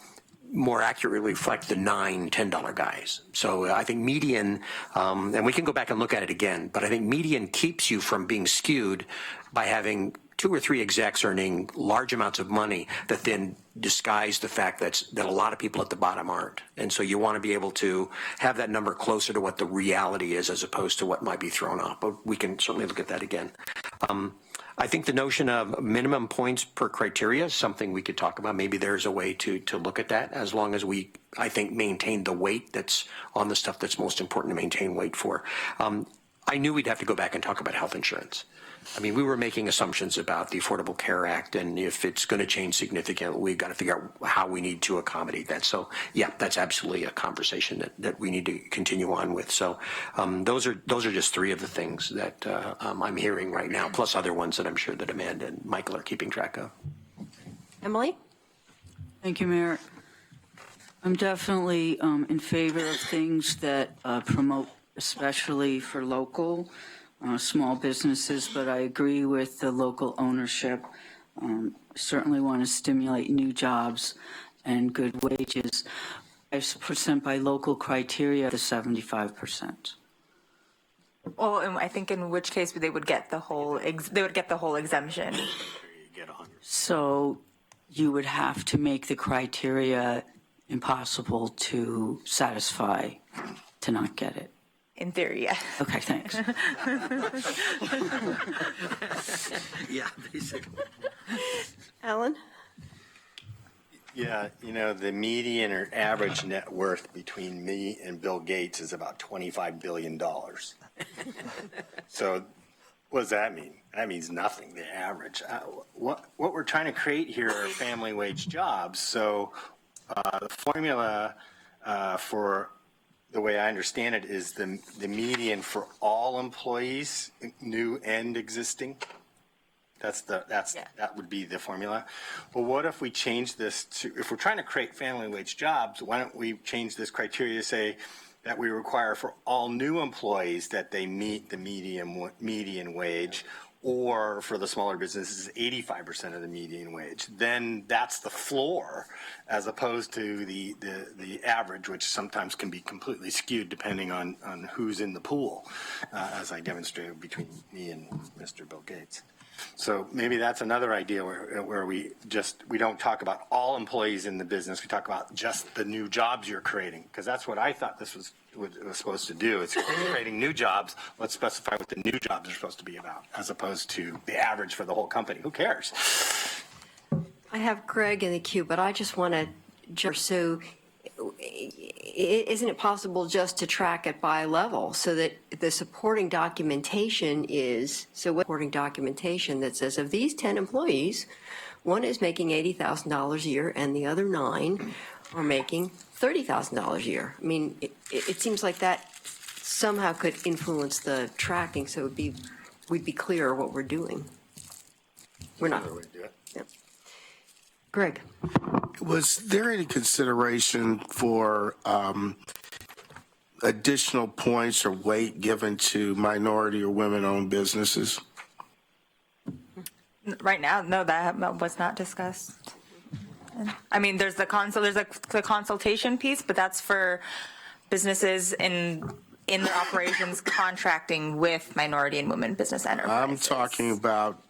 more accurately reflect the 9 $10 guys. So I think median, and we can go back and look at it again, but I think median keeps you from being skewed by having 2 or 3 execs earning large amounts of money that then disguise the fact that a lot of people at the bottom aren't. And so you want to be able to have that number closer to what the reality is as opposed to what might be thrown off. But we can certainly look at that again. I think the notion of minimum points per criteria is something we could talk about. Maybe there's a way to look at that as long as we, I think, maintain the weight that's on the stuff that's most important to maintain weight for. I knew we'd have to go back and talk about health insurance. I mean, we were making assumptions about the Affordable Care Act, and if it's going to change significantly, we've got to figure out how we need to accommodate that. So, yeah, that's absolutely a conversation that we need to continue on with. So, those are just 3 of the things that I'm hearing right now, plus other ones that I'm sure that Amanda and Michael are keeping track of. Emily? Thank you, Mayor. I'm definitely in favor of things that promote, especially for local small businesses, but I agree with the local ownership. Certainly want to stimulate new jobs and good wages. 5% by local criteria, the 75%. Well, and I think in which case they would get the whole exemption. So you would have to make the criteria impossible to satisfy to not get it. In theory, yeah. Okay, thanks. Yeah, basically. Alan? Yeah, the median or average net worth between me and Bill Gates is about $25 billion. So what does that mean? That means nothing, the average. What we're trying to create here are family wage jobs. So the formula for the way I understand it is the median for all employees, new and existing. That would be the formula. Well, what if we change this to, if we're trying to create family wage jobs, why don't we change this criteria to say that we require for all new employees that they meet the median wage, or for the smaller businesses, 85% of the median wage. Then that's the floor, as opposed to the average, which sometimes can be completely skewed depending on who's in the pool, as I demonstrated between me and Mr. Bill Gates. So maybe that's another idea where we don't talk about all employees in the business. We talk about just the new jobs you're creating, because that's what I thought this was supposed to do. It's creating new jobs. Let's specify what the new jobs are supposed to be about, as opposed to the average for the whole company. Who cares? I have Greg in the queue, but I just want to, so isn't it possible just to track it by level so that the supporting documentation is, supporting documentation that says of these 10 employees, one is making $80,000 a year and the other 9 are making $30,000 a year. I mean, it seems like that somehow could influence the tracking, so we'd be clear what we're doing. We're not. Yeah. Greg. Was there any consideration for additional points or weight given to minority or women-owned businesses? Right now, no, that was not discussed. I mean, there's the consultation piece, but that's for businesses in their operations contracting with minority and women business enterprises. I'm talking about,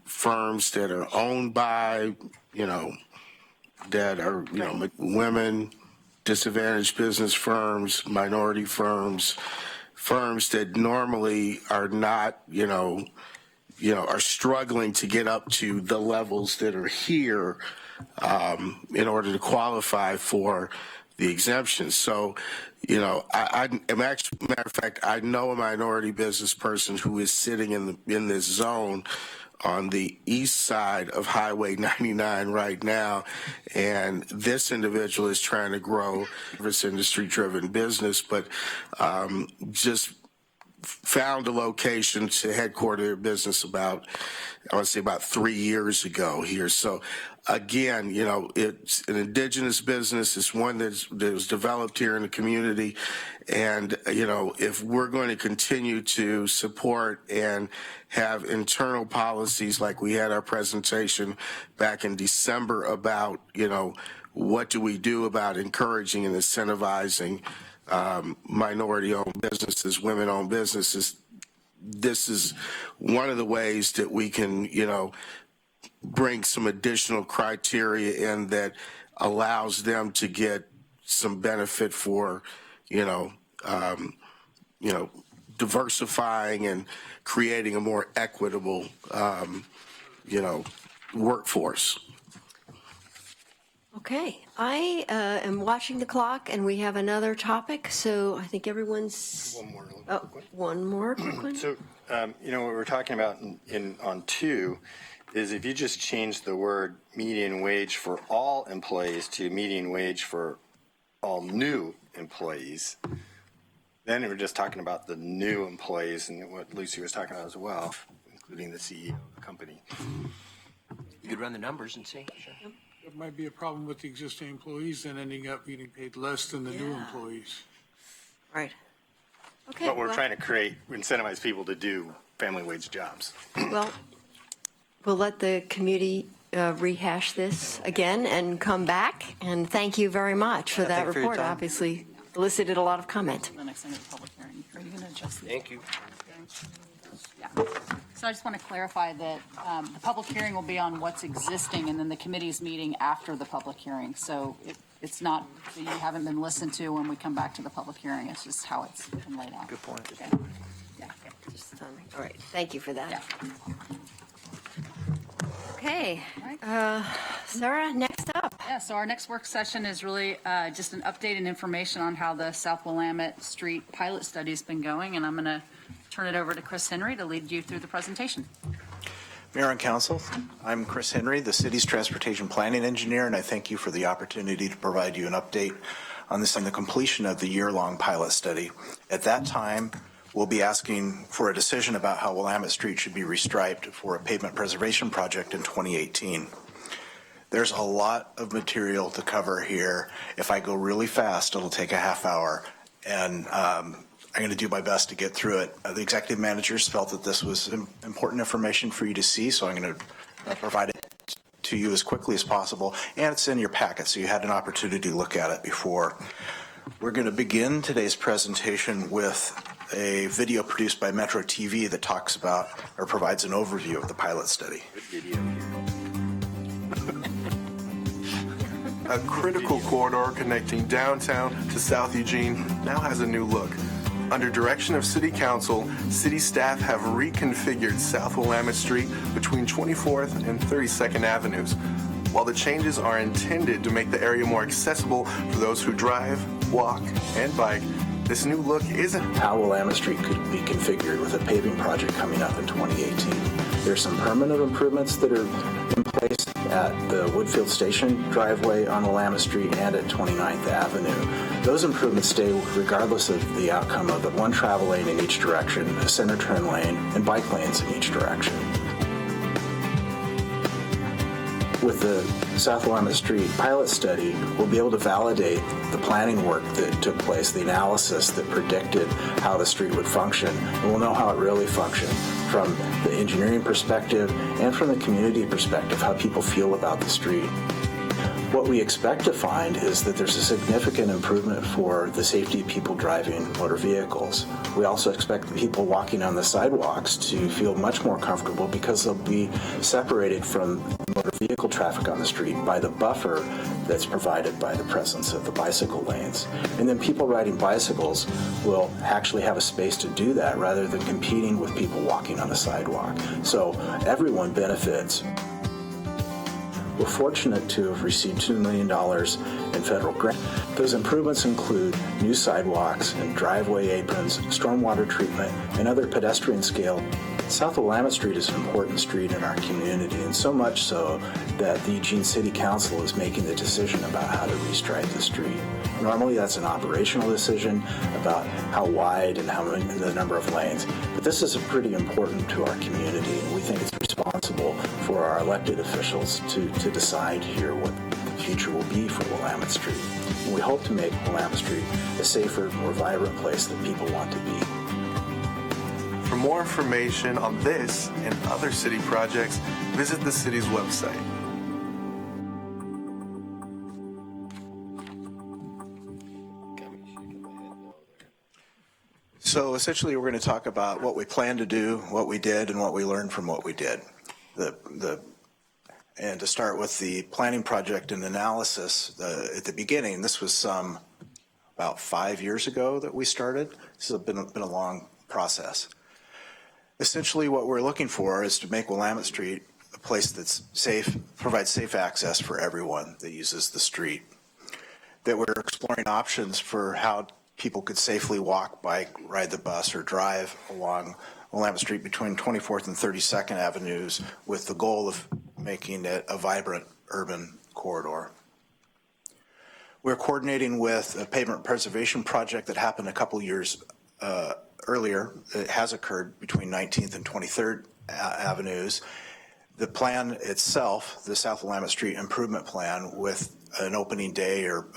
firms that are owned by, that are, women, disadvantaged business firms, minority firms, firms that normally are not, are struggling to get up to the levels that are here in order to qualify for the exemptions. So, I'm actually, matter of fact, I know a minority business person who is sitting in this zone on the east side of Highway 99 right now, and this individual is trying to grow this industry-driven business, but just found a location to headquarter their business about 3 years ago here. So again, it's an indigenous business. It's one that was developed here in the community. And, if we're going to continue to support and have internal policies like we had our presentation back in December about, what do we do about encouraging and incentivizing minority-owned businesses, women-owned businesses, this is one of the ways that we can, bring some additional criteria in that allows them to get some benefit for, diversifying and creating a more equitable, workforce. Okay, I am watching the clock, and we have another topic, so I think everyone's... One more quick one. So, what we're talking about on 2 is if you just change the word median wage for all employees to median wage for all new employees, then we're just talking about the new employees and what Lucy was talking about as well, including the CEO of the company. You could run the numbers and see. Sure. There might be a problem with the existing employees then ending up getting paid less than the new employees. Right. Okay. But we're trying to incentivize people to do family wage jobs. Well, we'll let the committee rehash this again and come back. And thank you very much for that report. Obviously elicited a lot of comment. The next thing is the public hearing. Are you going to adjust the Thank you. Yeah. So I just want to clarify that the public hearing will be on what's existing, and then the committee's meeting after the public hearing. So it's not that you haven't been listened to when we come back to the public hearing. It's just how it's been laid out. Good point. Okay. Yeah. All right. Thank you for that. Yeah. Okay. Sarah, next up. Yeah, so our next work session is really just an update and information on how the South Willamette Street pilot study has been going, and I'm going to turn it over to Chris Henry to lead you through the presentation. Mayor and Council, I'm Chris Henry, the city's transportation planning engineer, and I thank you for the opportunity to provide you an update on this and the completion of the year-long pilot study. At that time, we'll be asking for a decision about how Willamette Street should be restriped for a pavement preservation project in 2018. There's a lot of material to cover here. If I go really fast, it'll take a half hour, and I'm going to do my best to get through it. The executive managers felt that this was important information for you to see, so I'm going to provide it to you as quickly as possible, and it's in your packet, so you had an opportunity to look at it before. We're going to begin today's presentation with a video produced by Metro TV that talks about or provides an overview of the pilot study. A critical corridor connecting downtown to South Eugene now has a new look. Under direction of City Council, city staff have reconfigured South Willamette Street between 24th and 32nd Avenues. While the changes are intended to make the area more accessible for those who drive, walk, and bike, this new look isn't how Willamette Street could be configured with a paving project coming up in 2018. There's some permanent improvements that are in place at the Woodfield Station driveway on Willamette Street and at 29th Avenue. Those improvements stay regardless of the outcome of the one travel lane in each direction, a center turn lane, and bike lanes in each direction. With the South Willamette Street pilot study, we'll be able to validate the planning work that took place, the analysis that predicted how the street would function, and we'll know how it really functioned from the engineering perspective and from the community perspective, how people feel about the street. What we expect to find is that there's a significant improvement for the safety of people driving motor vehicles. We also expect the people walking on the sidewalks to feel much more comfortable because they'll be separated from motor vehicle traffic on the street by the buffer that's provided by the presence of the bicycle lanes. And then people riding bicycles will actually have a space to do that rather than competing with people walking on the sidewalk. So everyone benefits. We're fortunate to have received $2 million in federal grant. Those improvements include new sidewalks and driveway aprons, stormwater treatment, and other pedestrian scale. South Willamette Street is an important street in our community, and so much so that the Eugene City Council is making the decision about how to restripe the street. Normally that's an operational decision about how wide and how many, the number of lanes, but this is pretty important to our community, and we think it's responsible for our elected officials to decide here what the future will be for Willamette Street. And we hope to make Willamette Street a safer, more vibrant place that people want to be. For more information on this and other city projects, visit the city's website. So essentially we're going to talk about what we plan to do, what we did, and what we learned from what we did. And to start with the planning project and analysis, at the beginning, this was about 5 years ago that we started. This has been a long process. Essentially what we're looking for is to make Willamette Street a place that's safe, provides safe access for everyone that uses the street. That we're exploring options for how people could safely walk, bike, ride the bus, or drive along Willamette Street between 24th and 32nd Avenues with the goal of making it a vibrant urban corridor. We're coordinating with a pavement preservation project that happened a couple years earlier. It has occurred between 19th and 23rd Avenues. The plan itself, the South Willamette Street Improvement Plan, with an opening day or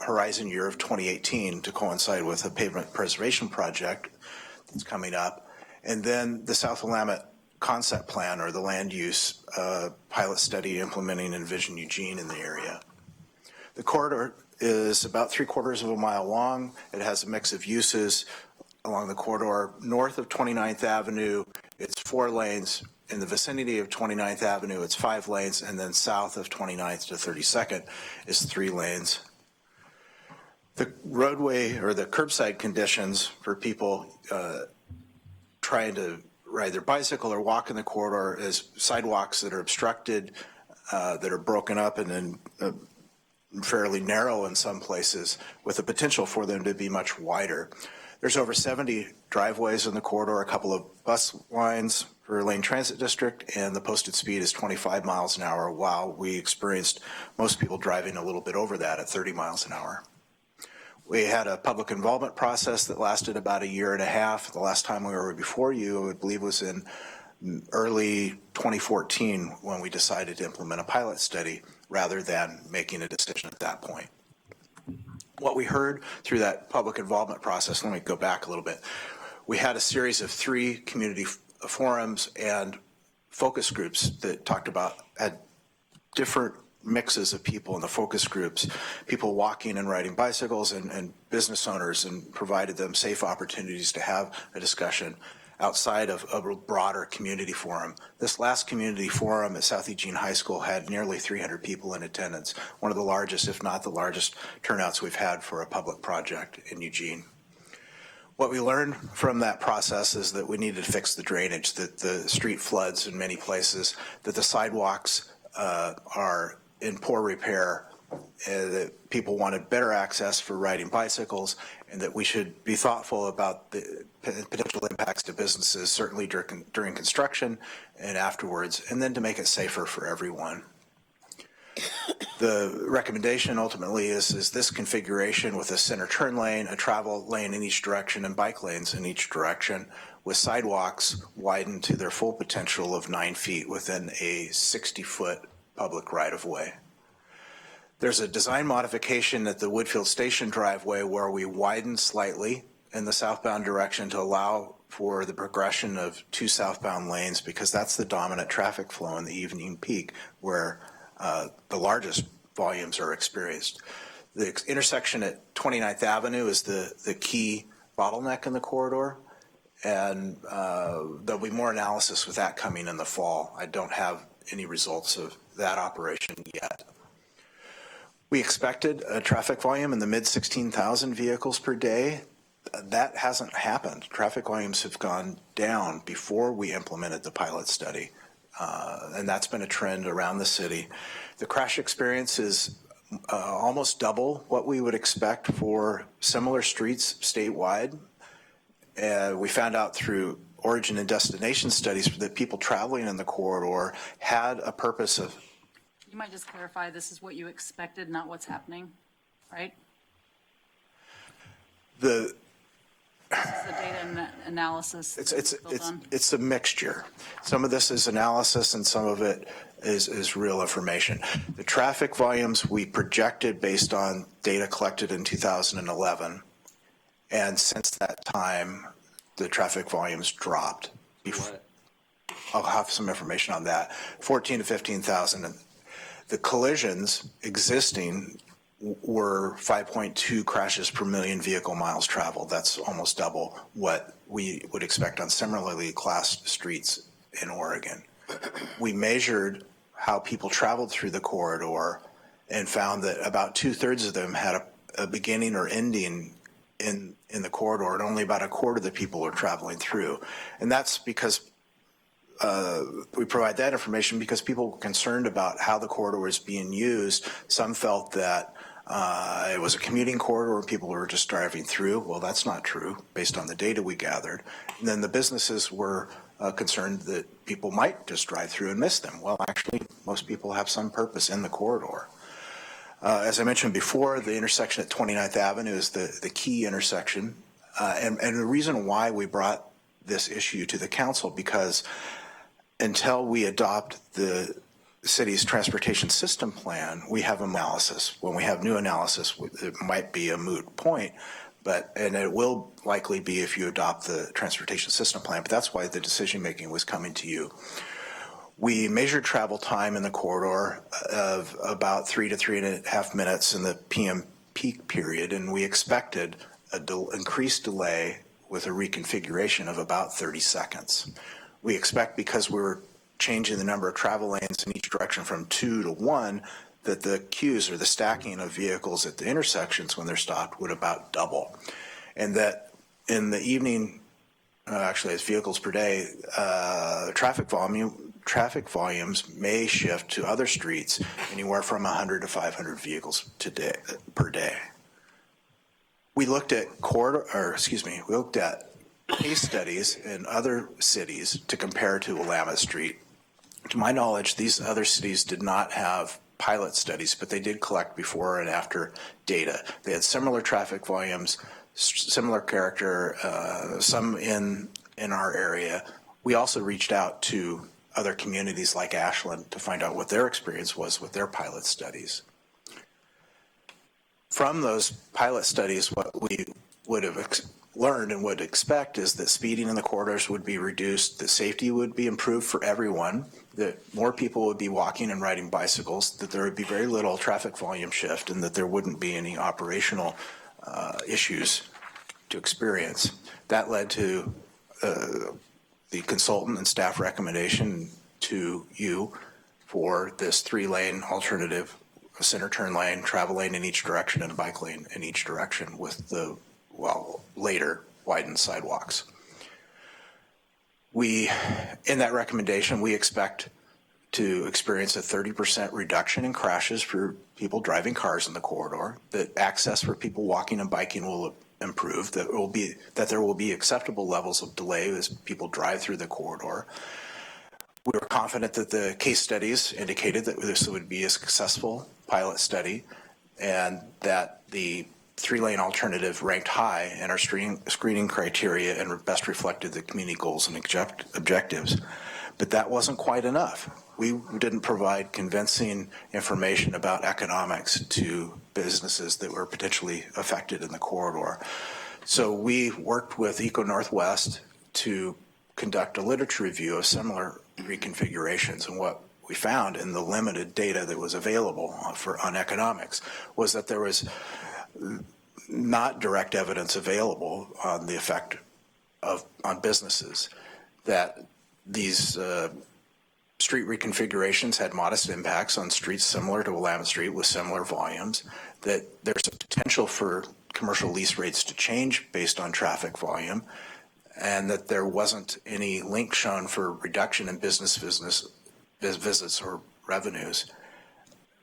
horizon year of 2018 to coincide with a pavement preservation project that's coming up, and then the South Willamette Concept Plan, or the land use pilot study implementing Envision Eugene in the area. The corridor is about 3/4 of a mile long. It has a mix of uses along the corridor. North of 29th Avenue, it's 4 lanes. In the vicinity of 29th Avenue, it's 5 lanes, and then south of 29th to 32nd is 3 lanes. The roadway or the curbside conditions for people trying to ride their bicycle or walk in the corridor is sidewalks that are obstructed, that are broken up and then fairly narrow in some places, with the potential for them to be much wider. There's over 70 driveways in the corridor, a couple of bus lines for Lane Transit District, and the posted speed is 25 miles an hour, while we experienced most people driving a little bit over that at 30 miles an hour. We had a public involvement process that lasted about a year and a half. The last time we were before you, I believe, was in early 2014 when we decided to implement a pilot study rather than making a decision at that point. What we heard through that public involvement process, let me go back a little bit. We had a series of 3 community forums and focus groups that talked about, had different mixes of people in the focus groups, people walking and riding bicycles and business owners, and provided them safe opportunities to have a discussion outside of a broader community forum. This last community forum at South Eugene High School had nearly 300 people in attendance, one of the largest, if not the largest, turnouts we've had for a public project in Eugene. What we learned from that process is that we needed to fix the drainage, that the street floods in many places, that the sidewalks are in poor repair, that people wanted better access for riding bicycles, and that we should be thoughtful about the potential impacts to businesses, certainly during construction and afterwards, and then to make it safer for everyone. The recommendation ultimately is this configuration with a center turn lane, a travel lane in each direction, and bike lanes in each direction, with sidewalks widened to their full potential of 9 feet within a 60-foot public right-of-way. There's a design modification at the Woodfield Station driveway where we widened slightly in the southbound direction to allow for the progression of 2 southbound lanes, because that's the dominant traffic flow in the evening peak where the largest volumes are experienced. The intersection at 29th Avenue is the key bottleneck in the corridor, and there'll be more analysis with that coming in the fall. I don't have any results of that operation yet. We expected a traffic volume in the mid 16,000 vehicles per day. That hasn't happened. Traffic volumes have gone down before we implemented the pilot study, and that's been a trend around the city. The crash experience is almost double what we would expect for similar streets statewide. We found out through origin and destination studies that people traveling in the corridor had a purpose of. You might just clarify, this is what you expected, not what's happening, right? The data analysis. It's a mixture. Some of this is analysis and some of it is real information. The traffic volumes we projected based on data collected in 2011, and since that time, the traffic volumes dropped. I'll have some information on that. 14 to 15,000. The collisions existing were 5.2 crashes per million vehicle miles traveled. That's almost double what we would expect on similarly classed streets in Oregon. We measured how people traveled through the corridor and found that about 2/3 of them had a beginning or ending in the corridor, and only about a quarter of the people were traveling through. And that's because we provide that information because people were concerned about how the corridor was being used. Some felt that it was a commuting corridor where people were just driving through. Well, that's not true based on the data we gathered. And then the businesses were concerned that people might just drive through and miss them. Well, actually, most people have some purpose in the corridor. As I mentioned before, the intersection at 29th Avenue is the key intersection. And the reason why we brought this issue to the council, because until we adopt the city's transportation system plan, we have analysis. When we have new analysis, it might be a moot point, and it will likely be if you adopt the transportation system plan, but that's why the decision making was coming to you. We measured travel time in the corridor of about 3 to 3.5 minutes in the PM peak period, and we expected an increased delay with a reconfiguration of about 30 seconds. We expect, because we're changing the number of travel lanes in each direction from 2 to 1, that the queues or the stacking of vehicles at the intersections when they're stopped would about double. And that in the evening, actually as vehicles per day, traffic volume traffic volumes may shift to other streets anywhere from 100 to 500 vehicles per day. We looked at we looked at case studies in other cities to compare to Willamette Street. To my knowledge, these other cities did not have pilot studies, but they did collect before and after data. They had similar traffic volumes, similar character, some in our area. We also reached out to other communities like Ashland to find out what their experience was with their pilot studies. From those pilot studies, what we would have learned and would expect is that speeding in the corridors would be reduced, that safety would be improved for everyone, that more people would be walking and riding bicycles, that there would be very little traffic volume shift, and that there wouldn't be any operational issues to experience. That led to the consultant and staff recommendation to you for this 3-lane alternative, a center turn lane, travel lane in each direction, and a bike lane in each direction with the, later widened sidewalks. In that recommendation, we expect to experience a 30% reduction in crashes for people driving cars in the corridor, that access for people walking and biking will improve, that there will be acceptable levels of delay as people drive through the corridor. We were confident that the case studies indicated that this would be a successful pilot study and that the 3-lane alternative ranked high in our screening criteria and best reflected the community goals and objectives. But that wasn't quite enough. We didn't provide convincing information about economics to businesses that were potentially affected in the corridor. So we worked with Eco Northwest to conduct a literature review of similar reconfigurations, and what we found in the limited data that was available on economics was that there was not direct evidence available on the effect on businesses, that these street reconfigurations had modest impacts on streets similar to Willamette Street with similar volumes, that there's a potential for commercial lease rates to change based on traffic volume, and that there wasn't any link shown for reduction in business visits or revenues.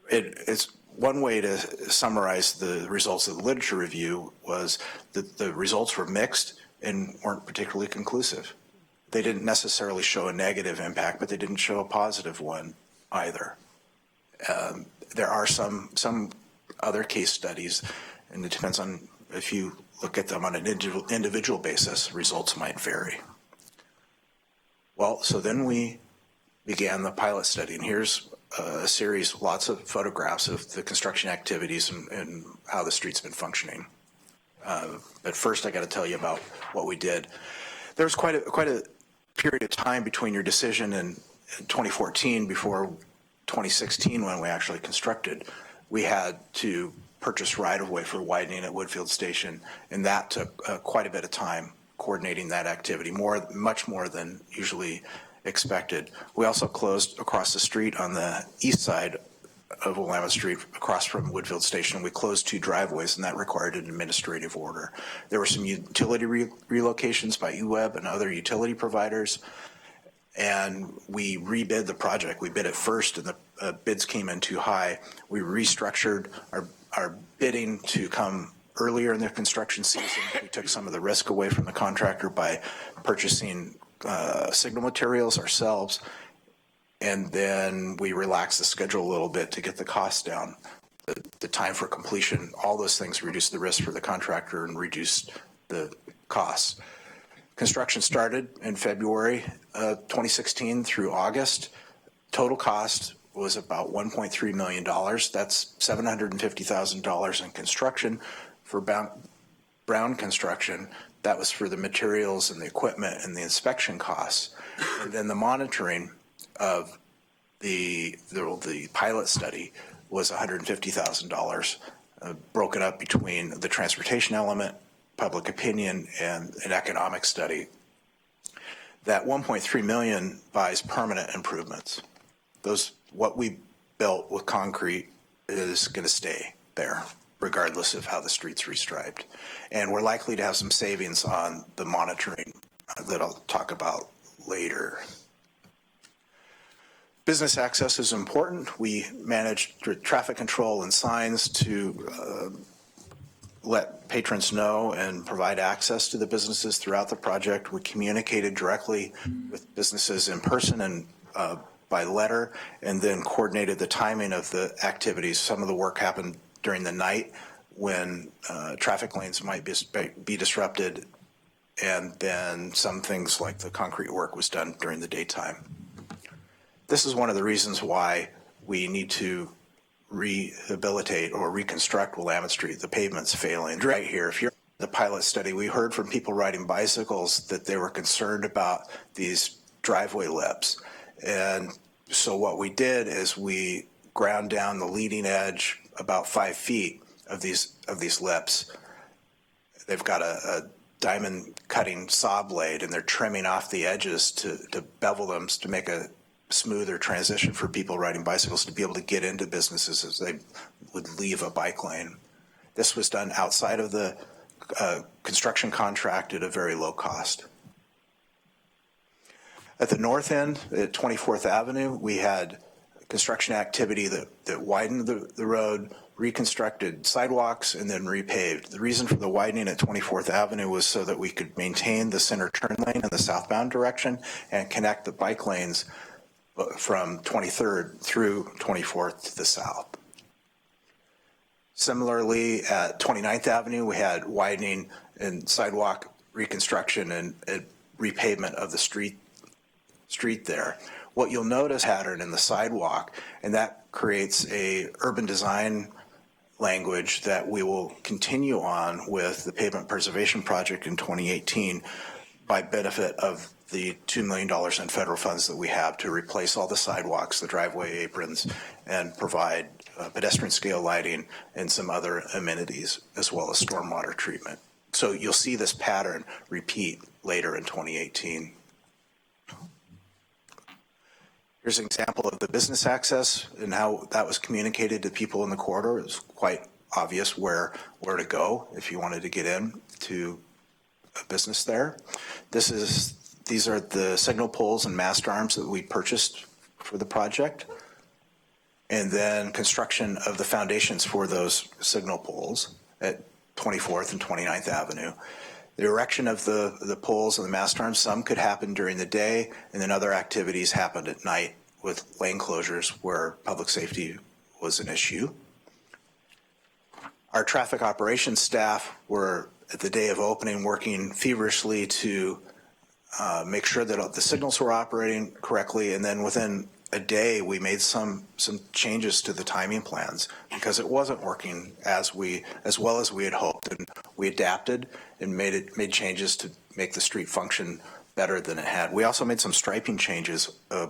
It's one way to summarize the results of the literature review was that the results were mixed and weren't particularly conclusive. They didn't necessarily show a negative impact, but they didn't show a positive one either. There are some other case studies, and it depends on if you look at them on an individual basis, results might vary. Well, so then we began the pilot study, and here's a series, lots of photographs of the construction activities and how the street's been functioning. But first, I got to tell you about what we did. There was quite a period of time between your decision in 2014 before 2016 when we actually constructed. We had to purchase right-of-way for widening at Woodfield Station, and that took quite a bit of time coordinating that activity, much more than usually expected. We also closed across the street on the east side of Willamette Street, across from Woodfield Station. We closed 2 driveways, and that required an administrative order. There were some utility relocations by UWeb and other utility providers, and we rebid the project. We bid it first, and the bids came in too high. We restructured our bidding to come earlier in the construction season. We took some of the risk away from the contractor by purchasing signal materials ourselves, and then we relaxed the schedule a little bit to get the costs down, the time for completion. All those things reduced the risk for the contractor and reduced the costs. Construction started in February 2016 through August. Total cost was about $1.3 million. That's $750,000 in construction. For Brown Construction, that was for the materials and the equipment and the inspection costs. And then the monitoring of the pilot study was $150,000, broken up between the transportation element, public opinion, and an economic study. That $1.3 million buys permanent improvements. What we built with concrete is going to stay there, regardless of how the street's restriped. And we're likely to have some savings on the monitoring that I'll talk about later. Business access is important. We manage traffic control and signs to let patrons know and provide access to the businesses throughout the project. We communicated directly with businesses in person and by letter, and then coordinated the timing of the activities. Some of the work happened during the night when traffic lanes might be disrupted, and then some things like the concrete work was done during the daytime. This is one of the reasons why we need to rehabilitate or reconstruct Willamette Street. The pavement's failing. Right here, if you're in the pilot study, we heard from people riding bicycles that they were concerned about these driveway lips. And so what we did is we ground down the leading edge about 5 feet of these lips. They've got a diamond cutting saw blade, and they're trimming off the edges to bevel them to make a smoother transition for people riding bicycles to be able to get into businesses as they would leave a bike lane. This was done outside of the construction contract at a very low cost. At the north end, at 24th Avenue, we had construction activity that widened the road, reconstructed sidewalks, and then repaved. The reason for the widening at 24th Avenue was so that we could maintain the center turn lane in the southbound direction and connect the bike lanes from 23rd through 24th to the south. Similarly, at 29th Avenue, we had widening and sidewalk reconstruction and repavement of the street there. What you'll notice pattern in the sidewalk, and that creates a urban design language that we will continue on with the pavement preservation project in 2018 by benefit of the $2 million in federal funds that we have to replace all the sidewalks, the driveway aprons, and provide pedestrian scale lighting and some other amenities, as well as stormwater treatment. So you'll see this pattern repeat later in 2018. Here's an example of the business access and how that was communicated to people in the corridor. It was quite obvious where to go if you wanted to get in to a business there. These are the signal poles and mast arms that we purchased for the project, and then construction of the foundations for those signal poles at 24th and 29th Avenue. The erection of the poles and the mast arms, some could happen during the day, and then other activities happened at night with lane closures where public safety was an issue. Our traffic operations staff were, at the day of opening, working feverishly to make sure that the signals were operating correctly, and then within a day we made some changes to the timing plans because it wasn't working as well as we had hoped, and we adapted and made changes to make the street function better than it had. We also made some striping changes a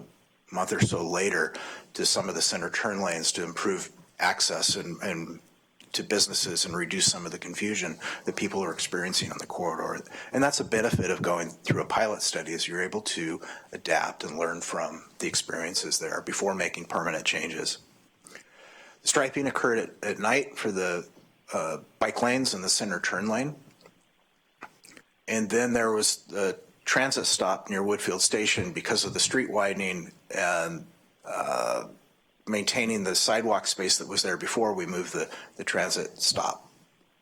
month or so later to some of the center turn lanes to improve access and to businesses and reduce some of the confusion that people are experiencing on the corridor. And that's a benefit of going through a pilot study, is you're able to adapt and learn from the experiences there before making permanent changes. The striping occurred at night for the bike lanes and the center turn lane. And then there was the transit stop near Woodfield Station because of the street widening and maintaining the sidewalk space that was there before. We moved the transit stop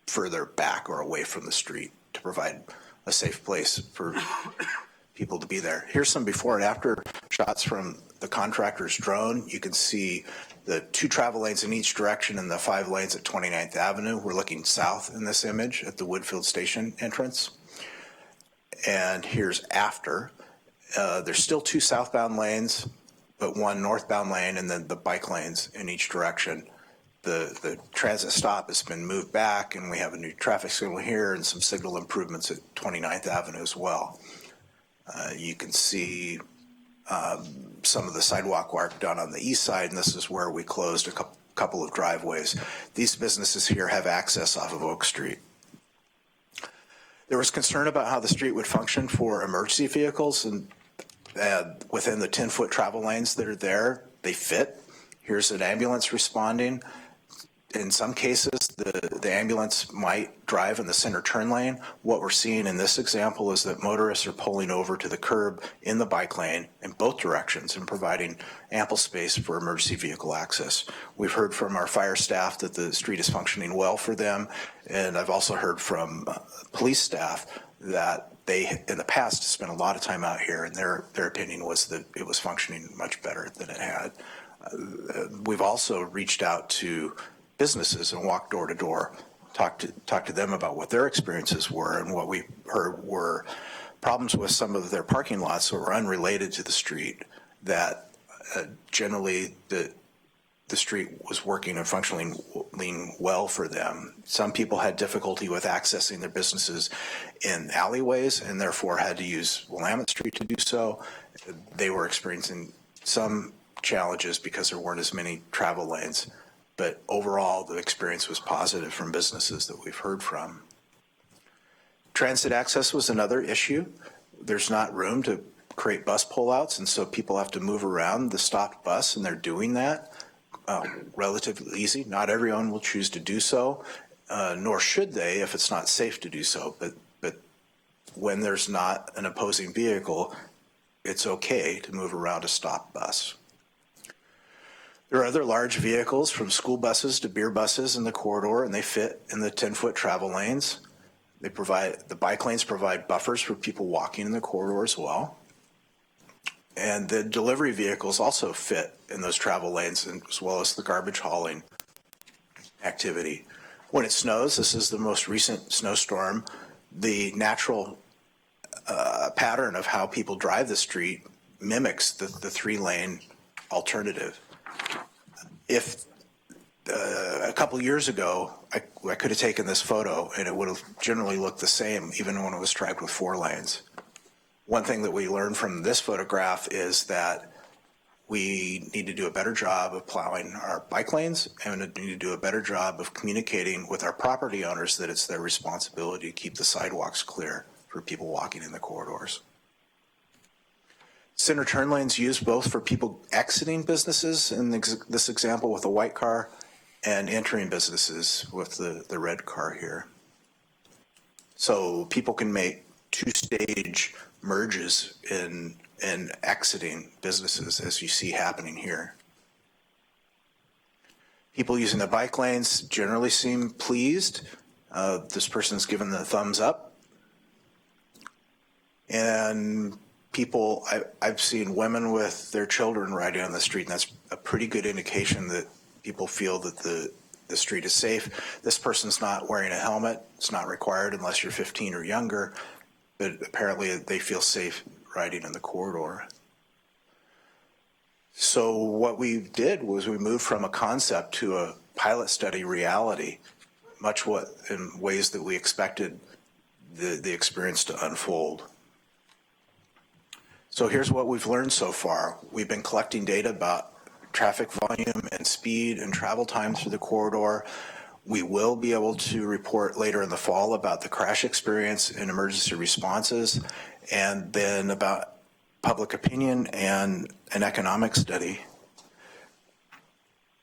further back or away from the street to provide a safe place for people to be there. Here's some before and after shots from the contractor's drone. You can see the 2 travel lanes in each direction and the 5 lanes at 29th Avenue. We're looking south in this image at the Woodfield Station entrance. And here's after. There's still 2 southbound lanes, but 1 northbound lane, and then the bike lanes in each direction. The transit stop has been moved back, and we have a new traffic signal here and some signal improvements at 29th Avenue as well. You can see some of the sidewalk work done on the east side, and this is where we closed a couple of driveways. These businesses here have access off of Oak Street. There was concern about how the street would function for emergency vehicles, and within the 10-foot travel lanes that are there, they fit. Here's an ambulance responding. in some cases, the ambulance might drive in the center turn lane. What we're seeing in this example is that motorists are pulling over to the curb in the bike lane in both directions and providing ample space for emergency vehicle access. We've heard from our fire staff that the street is functioning well for them, and I've also heard from police staff that they, in the past, spent a lot of time out here, and their opinion was that it was functioning much better than it had. We've also reached out to businesses and walked door to door, talked to them about what their experiences were, and what we heard were problems with some of their parking lots that were unrelated to the street, that generally the street was working and functioning well for them. Some people had difficulty with accessing their businesses in alleyways and therefore had to use Willamette Street to do so. They were experiencing some challenges because there weren't as many travel lanes. But overall, the experience was positive from businesses that we've heard from. Transit access was another issue. There's not room to create bus pullouts, and so people have to move around the stopped bus, and they're doing that relatively easy. Not everyone will choose to do so, nor should they if it's not safe to do so. But when there's not an opposing vehicle, it's okay to move around a stopped bus. There are other large vehicles, from school buses to beer buses, in the corridor, and they fit in the 10-foot travel lanes. The bike lanes provide buffers for people walking in the corridor as well. And the delivery vehicles also fit in those travel lanes, as well as the garbage hauling activity. When it snows, this is the most recent snowstorm, the natural pattern of how people drive the street mimics the 3-lane alternative. If a couple years ago, I could have taken this photo and it would have generally looked the same even when it was striped with 4 lanes. One thing that we learned from this photograph is that we need to do a better job of plowing our bike lanes, and we need to do a better job of communicating with our property owners that it's their responsibility to keep the sidewalks clear for people walking in the corridors. Center turn lanes used both for people exiting businesses, in this example with a white car, and entering businesses with the red car here. So people can make 2-stage merges in exiting businesses, as you see happening here. People using the bike lanes generally seem pleased. This person's given the thumbs up. And people, I've seen women with their children riding on the street, and that's a pretty good indication that people feel that the street is safe. This person's not wearing a helmet. It's not required unless you're 15 or younger, but apparently they feel safe riding in the corridor. So what we did was we moved from a concept to a pilot study reality, much in ways that we expected the experience to unfold. So here's what we've learned so far. We've been collecting data about traffic volume and speed and travel times through the corridor. We will be able to report later in the fall about the crash experience and emergency responses, and then about public opinion and an economic study.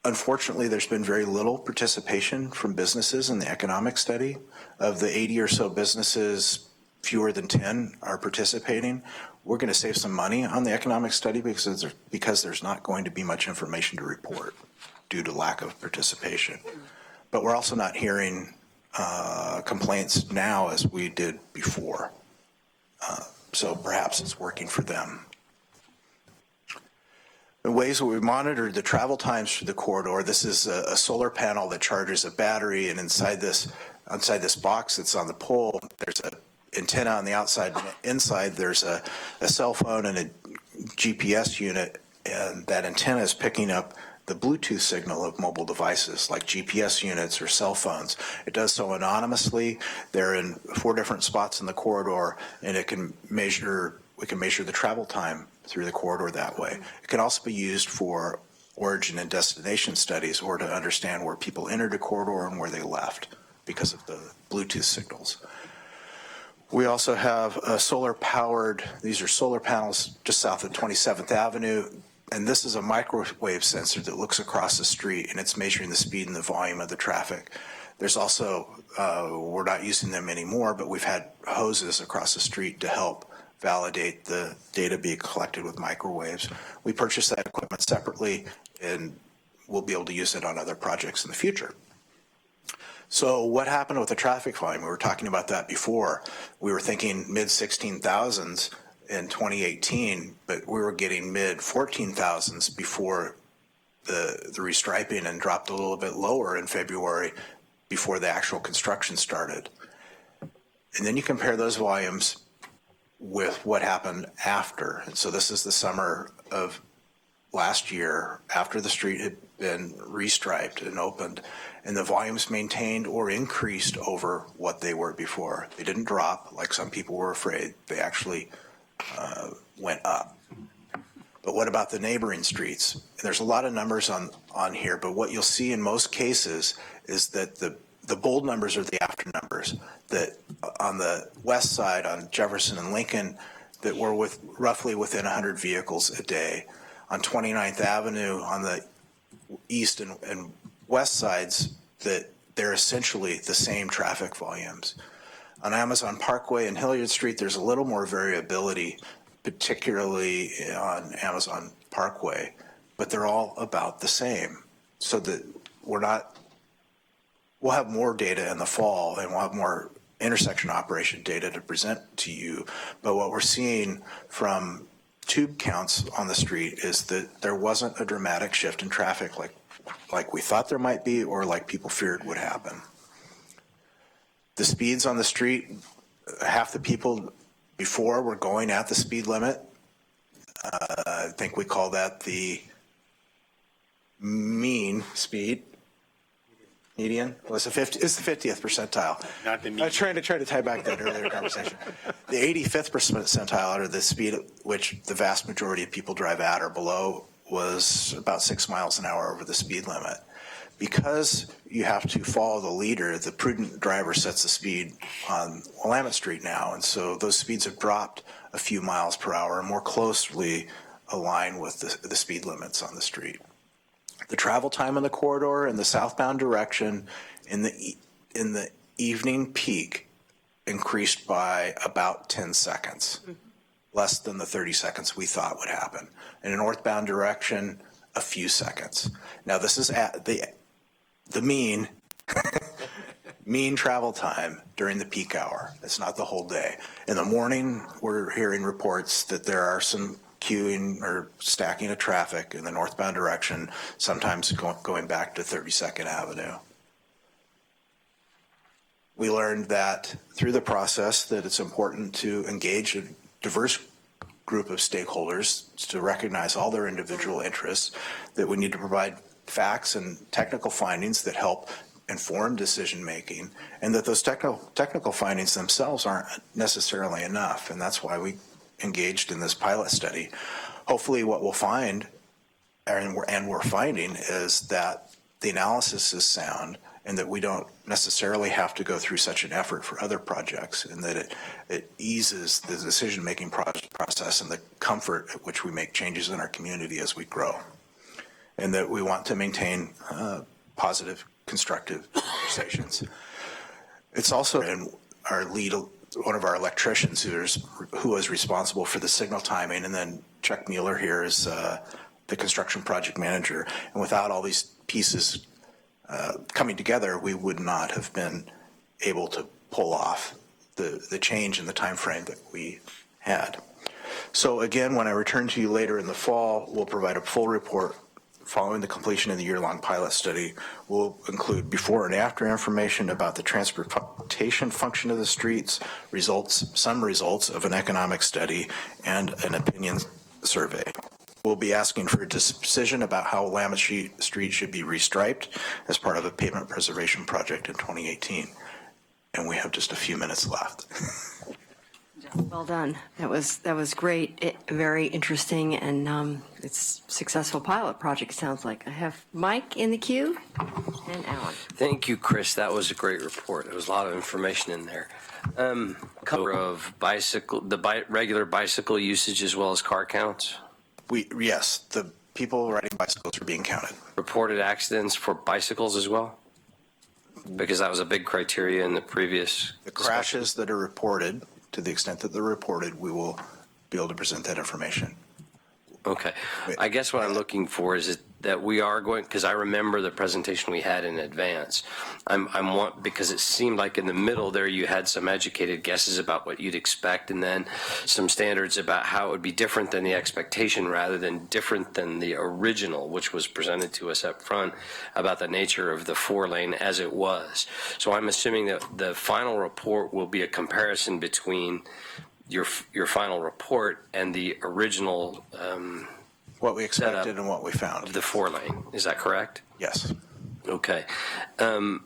Unfortunately, there's been very little participation from businesses in the economic study. Of the 80 or so businesses, fewer than 10 are participating. We're going to save some money on the economic study because there's not going to be much information to report due to lack of participation. But we're also not hearing complaints now as we did before. So perhaps it's working for them. The ways that we monitored the travel times through the corridor, this is a solar panel that charges a battery, and inside this box that's on the pole, there's an antenna on the outside. Inside there's a cell phone and a GPS unit, and that antenna is picking up the Bluetooth signal of mobile devices like GPS units or cell phones. It does so anonymously. They're in 4 different spots in the corridor, and we can measure the travel time through the corridor that way. It can also be used for origin and destination studies, or to understand where people entered a corridor and where they left because of the Bluetooth signals. We also have a solar-powered, these are solar panels just south of 27th Avenue. and this is a microwave sensor that looks across the street, and it's measuring the speed and the volume of the traffic. There's also, we're not using them anymore, but we've had hoses across the street to help validate the data being collected with microwaves. We purchased that equipment separately, and we'll be able to use it on other projects in the future. So what happened with the traffic volume? We were talking about that before. We were thinking mid-16,000s in 2018, but we were getting mid-14,000s before the restriping, and dropped a little bit lower in February before the actual construction started. And then you compare those volumes with what happened after. And so this is the summer of last year, after the street had been restriped and opened, and the volumes maintained or increased over what they were before. They didn't drop like some people were afraid. They actually went up. But what about the neighboring streets? And there's a lot of numbers on here, but what you'll see in most cases is that the bold numbers are the after numbers. That on the west side, on Jefferson and Lincoln, that we're roughly within 100 vehicles a day. On 29th Avenue, on the east and west sides, that they're essentially the same traffic volumes. On Amazon Parkway and Hilliard Street, there's a little more variability, particularly on Amazon Parkway, but they're all about the same. So that we'll have more data in the fall, and we'll have more intersection operation data to present to you. But what we're seeing from tube counts on the street is that there wasn't a dramatic shift in traffic like we thought there might be, or like people feared would happen. The speeds on the street, half the people before were going at the speed limit. I think we call that the mean speed. Median? Well, it's the 50th percentile. Not the median. I'm trying to tie back that earlier conversation. The 85th percentile, or the speed at which the vast majority of people drive at or below, was about 6 miles an hour over the speed limit. Because you have to follow the leader, the prudent driver sets the speed on Willamette Street now, and so those speeds have dropped a few miles per hour and more closely align with the speed limits on the street. The travel time in the corridor in the southbound direction in the evening peak increased by about 10 seconds, less than the 30 seconds we thought would happen. In a northbound direction, a few seconds. Now this is at the mean mean travel time during the peak hour. It's not the whole day. In the morning, we're hearing reports that there are some queuing or stacking of traffic in the northbound direction, sometimes going back to 32nd Avenue. We learned that through the process that it's important to engage a diverse group of stakeholders to recognize all their individual interests, that we need to provide facts and technical findings that help inform decision making, and that those technical findings themselves aren't necessarily enough, and that's why we engaged in this pilot study. Hopefully what we'll find, and we're finding, is that the analysis is sound and that we don't necessarily have to go through such an effort for other projects, and that it eases the decision-making process and the comfort at which we make changes in our community as we grow, and that we want to maintain positive, constructive conversations. It's also in our lead, one of our electricians who was responsible for the signal timing, and then Chuck Mueller here is the construction project manager. And without all these pieces coming together, we would not have been able to pull off the change in the time frame that we had. So again, when I return to you later in the fall, we'll provide a full report following the completion of the year-long pilot study. We'll include before and after information about the transportation function of the streets, some results of an economic study, and an opinion survey. We'll be asking for a decision about how Willamette Street should be restriped as part of a pavement preservation project in 2018. And we have just a few minutes left. Well done. That was great. Very interesting, and it's a successful pilot project, sounds like. I have Mike in the queue and Alan. Thank you, Chris. That was a great report. There was a lot of information in there. Cover of regular bicycle usage as well as car counts. Yes, the People riding bicycles are being counted. Reported accidents for bicycles as well? Because that was a big criteria in the previous. The crashes that are reported, to the extent that they're reported, we will be able to present that information. Okay. I guess what I'm looking for is that we are going, because I remember the presentation we had in advance. Because it seemed like in the middle there you had some educated guesses about what you'd expect, and then some standards about how it would be different than the expectation rather than different than the original, which was presented to us up front about the nature of the 4-lane as it was. So I'm assuming that the final report will be a comparison between your final report and the original what we expected and what we found of the 4-lane. Is that correct? Yes. Okay. On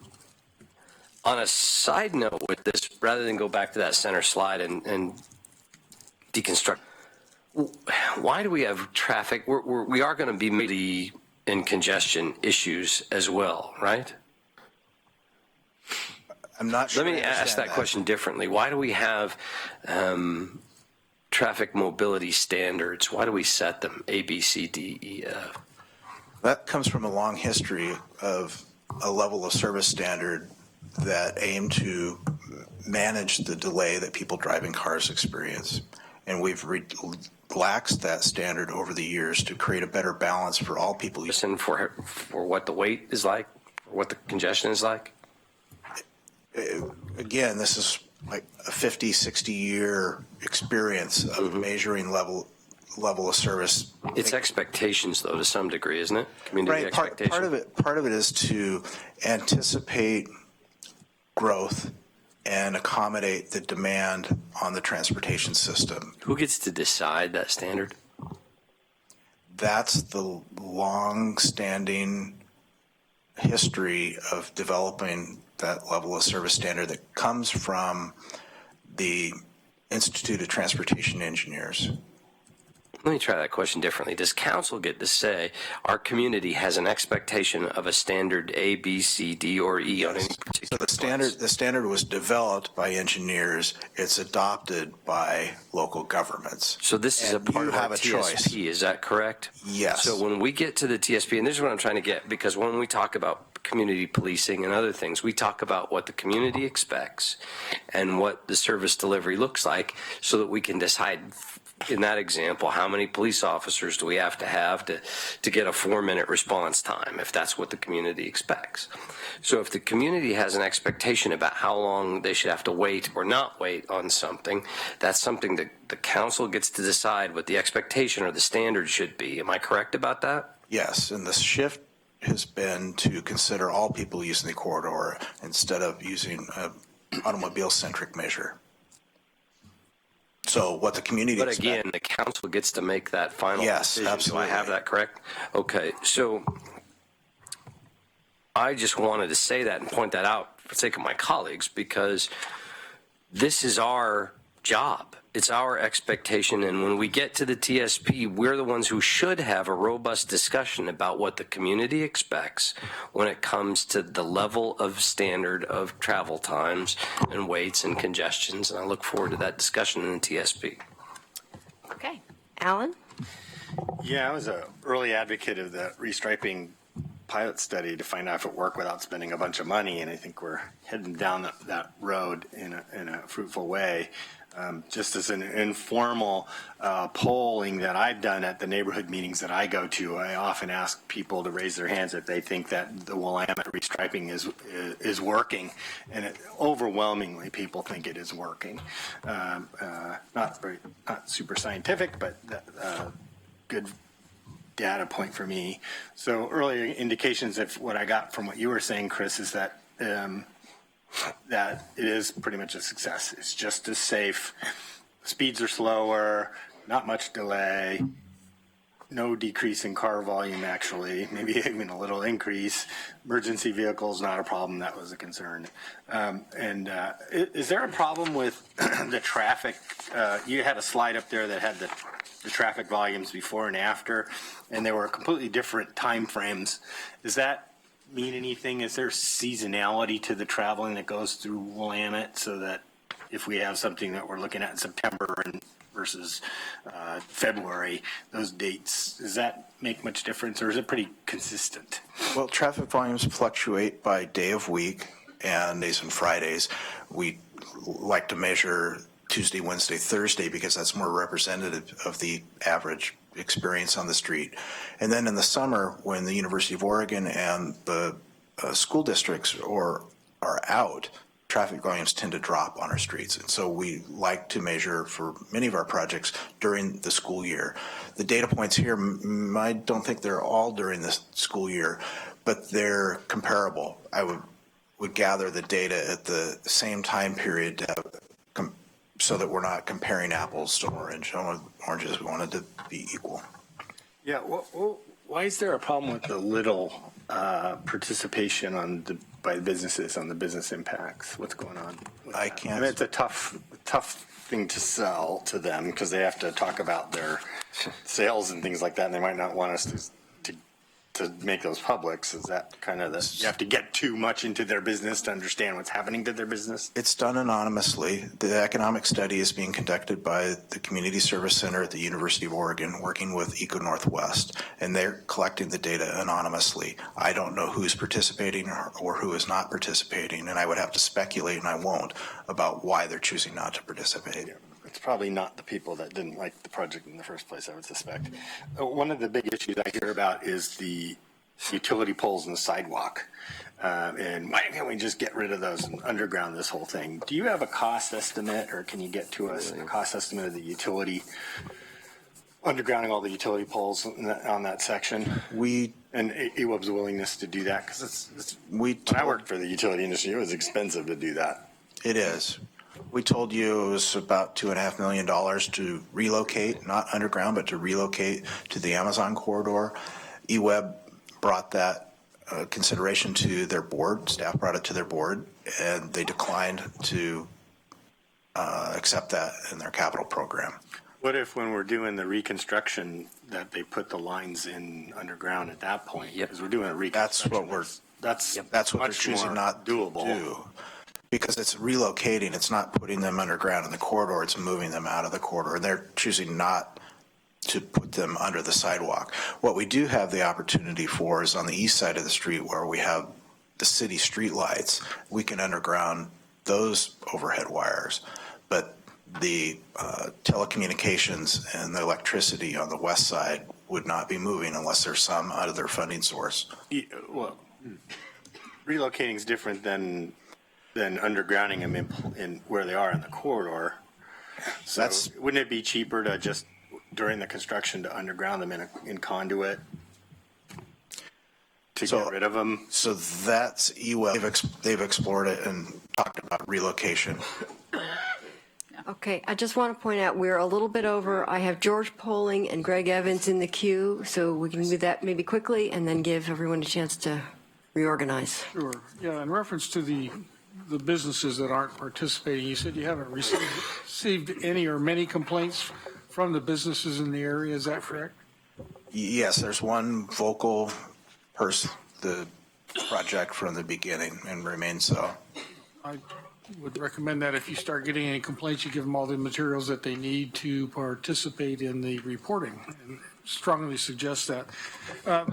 a side note with this, rather than go back to that center slide and deconstruct, why do we have traffic? We are going to be maybe in congestion issues as well, right? I'm not sure. Let me ask that question differently. Why do we have traffic mobility standards? Why do we set them A, B, C, D, E, F? That comes from a long history of a level of service standard that aim to manage the delay that people driving cars experience. And we've relaxed that standard over the years to create a better balance for all people. Listen for what the wait is like, what the congestion is like? Again, this is like a 50, 60-year experience of measuring level of service. It's expectations, though, to some degree, isn't it? Community right. expectation. Part of it is to anticipate growth and accommodate the demand on the transportation system. Who gets to decide that standard? That's the long-standing history of developing that level of service standard that comes from the Institute of Transportation Engineers. Let me try that question differently. Does council get to say our community has an expectation of a standard A, B, C, D, or E on any particular So the standard was developed by engineers. It's adopted by local governments. So this is a part of our TSP, is that correct? Yes. So when we get to the TSP, and this is what I'm trying to get, because when we talk about community policing and other things, we talk about what the community expects and what the service delivery looks like so that we can decide, in that example, how many police officers do we have to get a 4-minute response time, if that's what the community expects. So if the community has an expectation about how long they should have to wait or not wait on something, that's something that the council gets to decide what the expectation or the standard should be. Am I correct about that? Yes, and the shift has been to consider all people using the corridor instead of using an automobile-centric measure. So what the community But again, the council gets to make that final decision. Absolutely. Do I have that correct? Okay, so I just wanted to say that and point that out for the sake of my colleagues, because this is our job. It's our expectation, and when we get to the TSP, we're the ones who should have a robust discussion about what the community expects when it comes to the level of standard of travel times and waits and congestions, and I look forward to that discussion in the TSP. Okay. Alan? Yeah, I was an early advocate of the restriping pilot study to find out if it worked without spending a bunch of money, and I think we're heading down that road in a fruitful way. Just as an informal polling that I've done at the neighborhood meetings that I go to, I often ask people to raise their hands if they think that the Willamette restriping is working, and overwhelmingly people think it is working. Not super scientific, but good data point for me. So earlier indications of what I got from what you were saying, Chris, is that that it is pretty much a success. It's just as safe. Speeds are slower, not much delay, no decrease in car volume, actually, maybe even a little increase. Emergency vehicles, not a problem. That was a concern. Is there a problem with the traffic? You had a slide up there that had the traffic volumes before and after, and they were completely different time frames. Does that mean anything? Is there seasonality to the traveling that goes through Willamette, so that if we have something that we're looking at in September and versus February, those dates, does that make much difference, or is it pretty consistent? Well, traffic volumes fluctuate by day of week and days and Fridays. We like to measure Tuesday, Wednesday, Thursday because that's more representative of the average experience on the street. And then in the summer, when the University of Oregon and the school districts are out, traffic volumes tend to drop on our streets. And so we like to measure for many of our projects during the school year. The data points here, I don't think they're all during the school year, but they're comparable. I would gather the data at the same time period to have, so that we're not comparing apples to oranges. We wanted to be equal. Yeah, well, why is there a problem with the little participation by businesses on the business impacts? What's going on? I can't. I mean, it's a tough thing to sell to them because they have to talk about their sales and things like that, and they might not want us to make those public. So is that kind of you have to get too much into their business to understand what's happening to their business? It's done anonymously. The economic study is being conducted by the Community Service Center at the University of Oregon, working with Eco Northwest, and they're collecting the data anonymously. I don't know who's participating or who is not participating, and I would have to speculate, and I won't, about why they're choosing not to participate. It's probably not the people that didn't like the project in the first place, I would suspect. One of the big issues I hear about is the utility poles and the sidewalk. And why can't we just get rid of those and underground this whole thing? Do you have a cost estimate, or can you get to us a cost estimate of the undergrounding all the utility poles on that section? And EWAB's willingness to do that? Because when I worked for the utility industry, it was expensive to do that. It is. We told you it was about $2.5 million to relocate, not underground, but to relocate to the Amazon corridor. EWAB brought that consideration to their board. Staff brought it to their board, and they declined to accept that in their capital program. What if when we're doing the reconstruction that they put the lines in underground at that point? Because we're doing a reconstruction. That's what they're choosing not doable. To do. Because it's relocating, it's not putting them underground in the corridor, it's moving them out of the corridor. And they're choosing not to put them under the sidewalk. What we do have the opportunity for is on the east side of the street where we have the city street lights, we can underground those overhead wires. But the telecommunications and the electricity on the west side would not be moving unless there's some other funding source. Well, relocating is different than undergrounding them in where they are in the corridor. So wouldn't it be cheaper to just, during the construction, to underground them in conduit to get rid of them? So that's EWEB. They've explored it and talked about relocation. Okay, I just want to point out we're a little bit over. I have George Poling and Greg Evans in the queue, so we can do that maybe quickly and then give everyone a chance to reorganize. Sure. Yeah, in reference to the businesses that aren't participating, you said you haven't received any or many complaints from the businesses in the area. Is that correct? Yes, there's one vocal person, the project from the beginning, and remains so. I would recommend that if you start getting any complaints, you give them all the materials that they need to participate in the reporting, and strongly suggest that.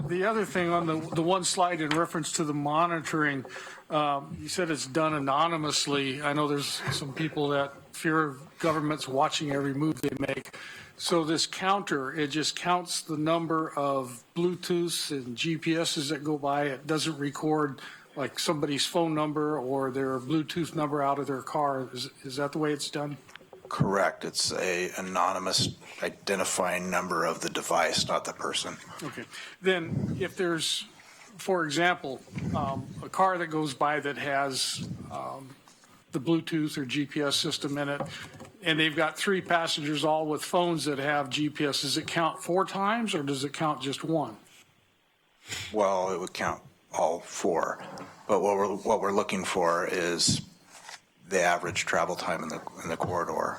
The other thing on the one slide in reference to the monitoring, you said it's done anonymously. I know there's some people that fear government's watching every move they make. So this counter, it just counts the number of Bluetooths and GPSs that go by. It doesn't record like somebody's phone number or their Bluetooth number out of their car. Is that the way it's done? Correct. It's a anonymous identifying number of the device, not the person. Okay. Then if there's, for example, a car that goes by that has the Bluetooth or GPS system in it, and they've got 3 passengers all with phones that have GPS, does it count 4 times or does it count just 1? Well, it would count all 4. But what we're looking for is the average travel time in the corridor.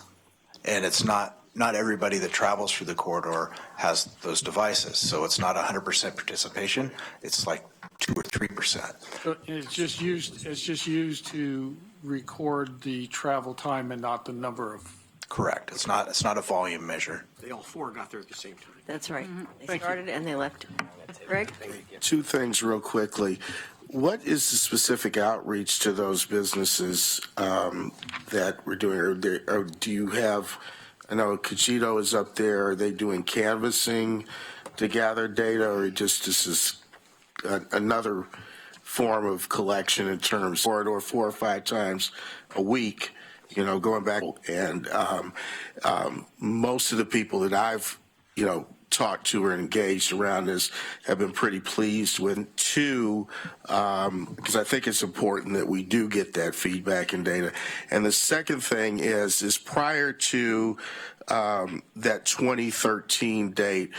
And it's not everybody that travels through the corridor has those devices. So it's not 100% participation. It's like 2 or 3%. So it's just used to record the travel time and not the number of Correct. It's not a volume measure. They all four got there at the same time. That's right. They Thank you. started and they left. Greg? Two things real quickly. What is the specific outreach to those businesses that we're doing? Or do you have, I know Cogito is up there, are they doing canvassing to gather data, or just this is another form of collection in terms of corridor 4 or 5 times a week, you know, going back? And most of the people that I've, you know, talked to or engaged around this have been pretty pleased with. Two, because I think it's important that we do get that feedback and data. And the second thing is prior to that 2013 date,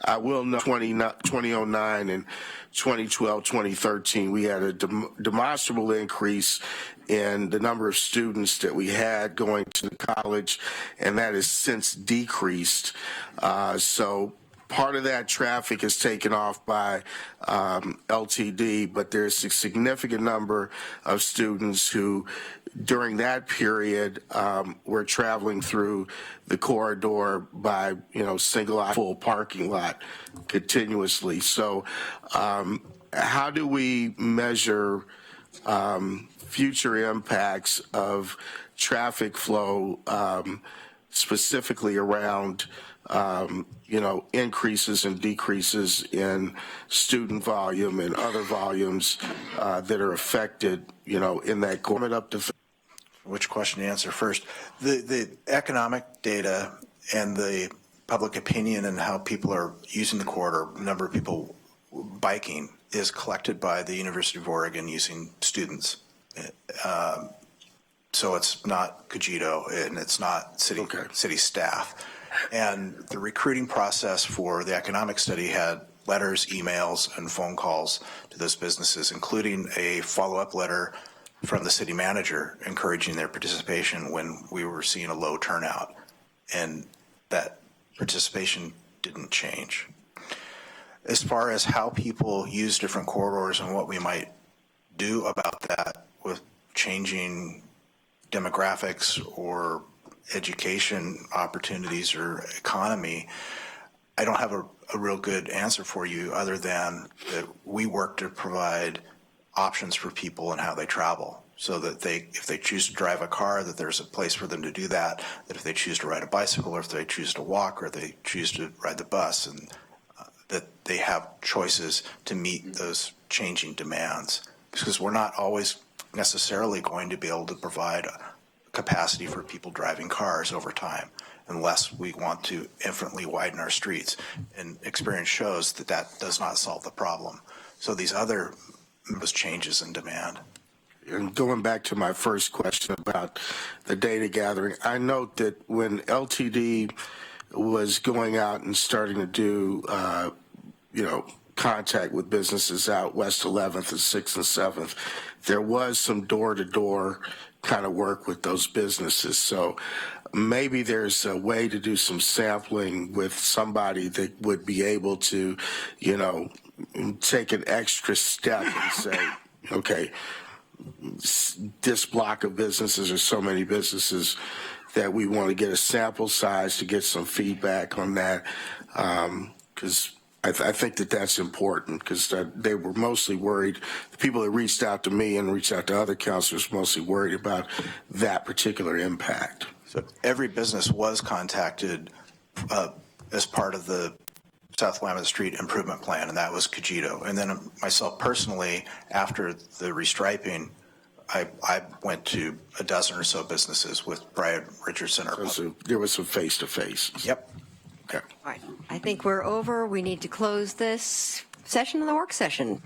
I will know 2009 and 2012, 2013, we had a demonstrable increase in the number of students that we had going to college, and that has since decreased. So part of that traffic is taken off by LTD, but there's a significant number of students who during that period were traveling through the corridor by, you know, single full parking lot continuously. So how do we measure future impacts of traffic flow specifically around you know, increases and decreases in student volume and other volumes that are affected, you know, in that government up to. Which question to answer first? The economic data and the public opinion and how people are using the corridor, number of people biking, is collected by the University of Oregon using students. So it's not Cogito and it's not city staff. And the recruiting process for the economic study had letters, emails, and phone calls to those businesses, including a follow-up letter from the city manager encouraging their participation when we were seeing a low turnout. And that participation didn't change. As far as how people use different corridors and what we might do about that with changing demographics or education opportunities or economy, I don't have a real good answer for you other than that we work to provide options for people and how they travel, so that if they choose to drive a car, that there's a place for them to do that, that if they choose to ride a bicycle or if they choose to walk or if they choose to ride the bus, and that they have choices to meet those changing demands. Because we're not always necessarily going to be able to provide capacity for people driving cars over time unless we want to infinitely widen our streets. And experience shows that that does not solve the problem. So these other changes in demand. And going back to my first question about the data gathering, I note that when LTD was going out and starting to do, you know, contact with businesses out West 11th and 6th and 7th, there was some door-to-door kind of work with those businesses. So maybe there's a way to do some sampling with somebody that would be able to, you know, take an extra step and say, okay, this block of businesses or so many businesses that we want to get a sample size to get some feedback on that, because I think that that's important, because they were mostly worried. The people that reached out to me and reached out to other counselors mostly worried about that particular impact. So every business was contacted as part of the South Willamette Street Improvement Plan, and that was Cogito. And then myself personally, after the restriping, I went to a dozen or so businesses with Brian Richardson. So there was some face-to-face. Yep. Okay. All right. I think we're over. We need to close this session of the work session.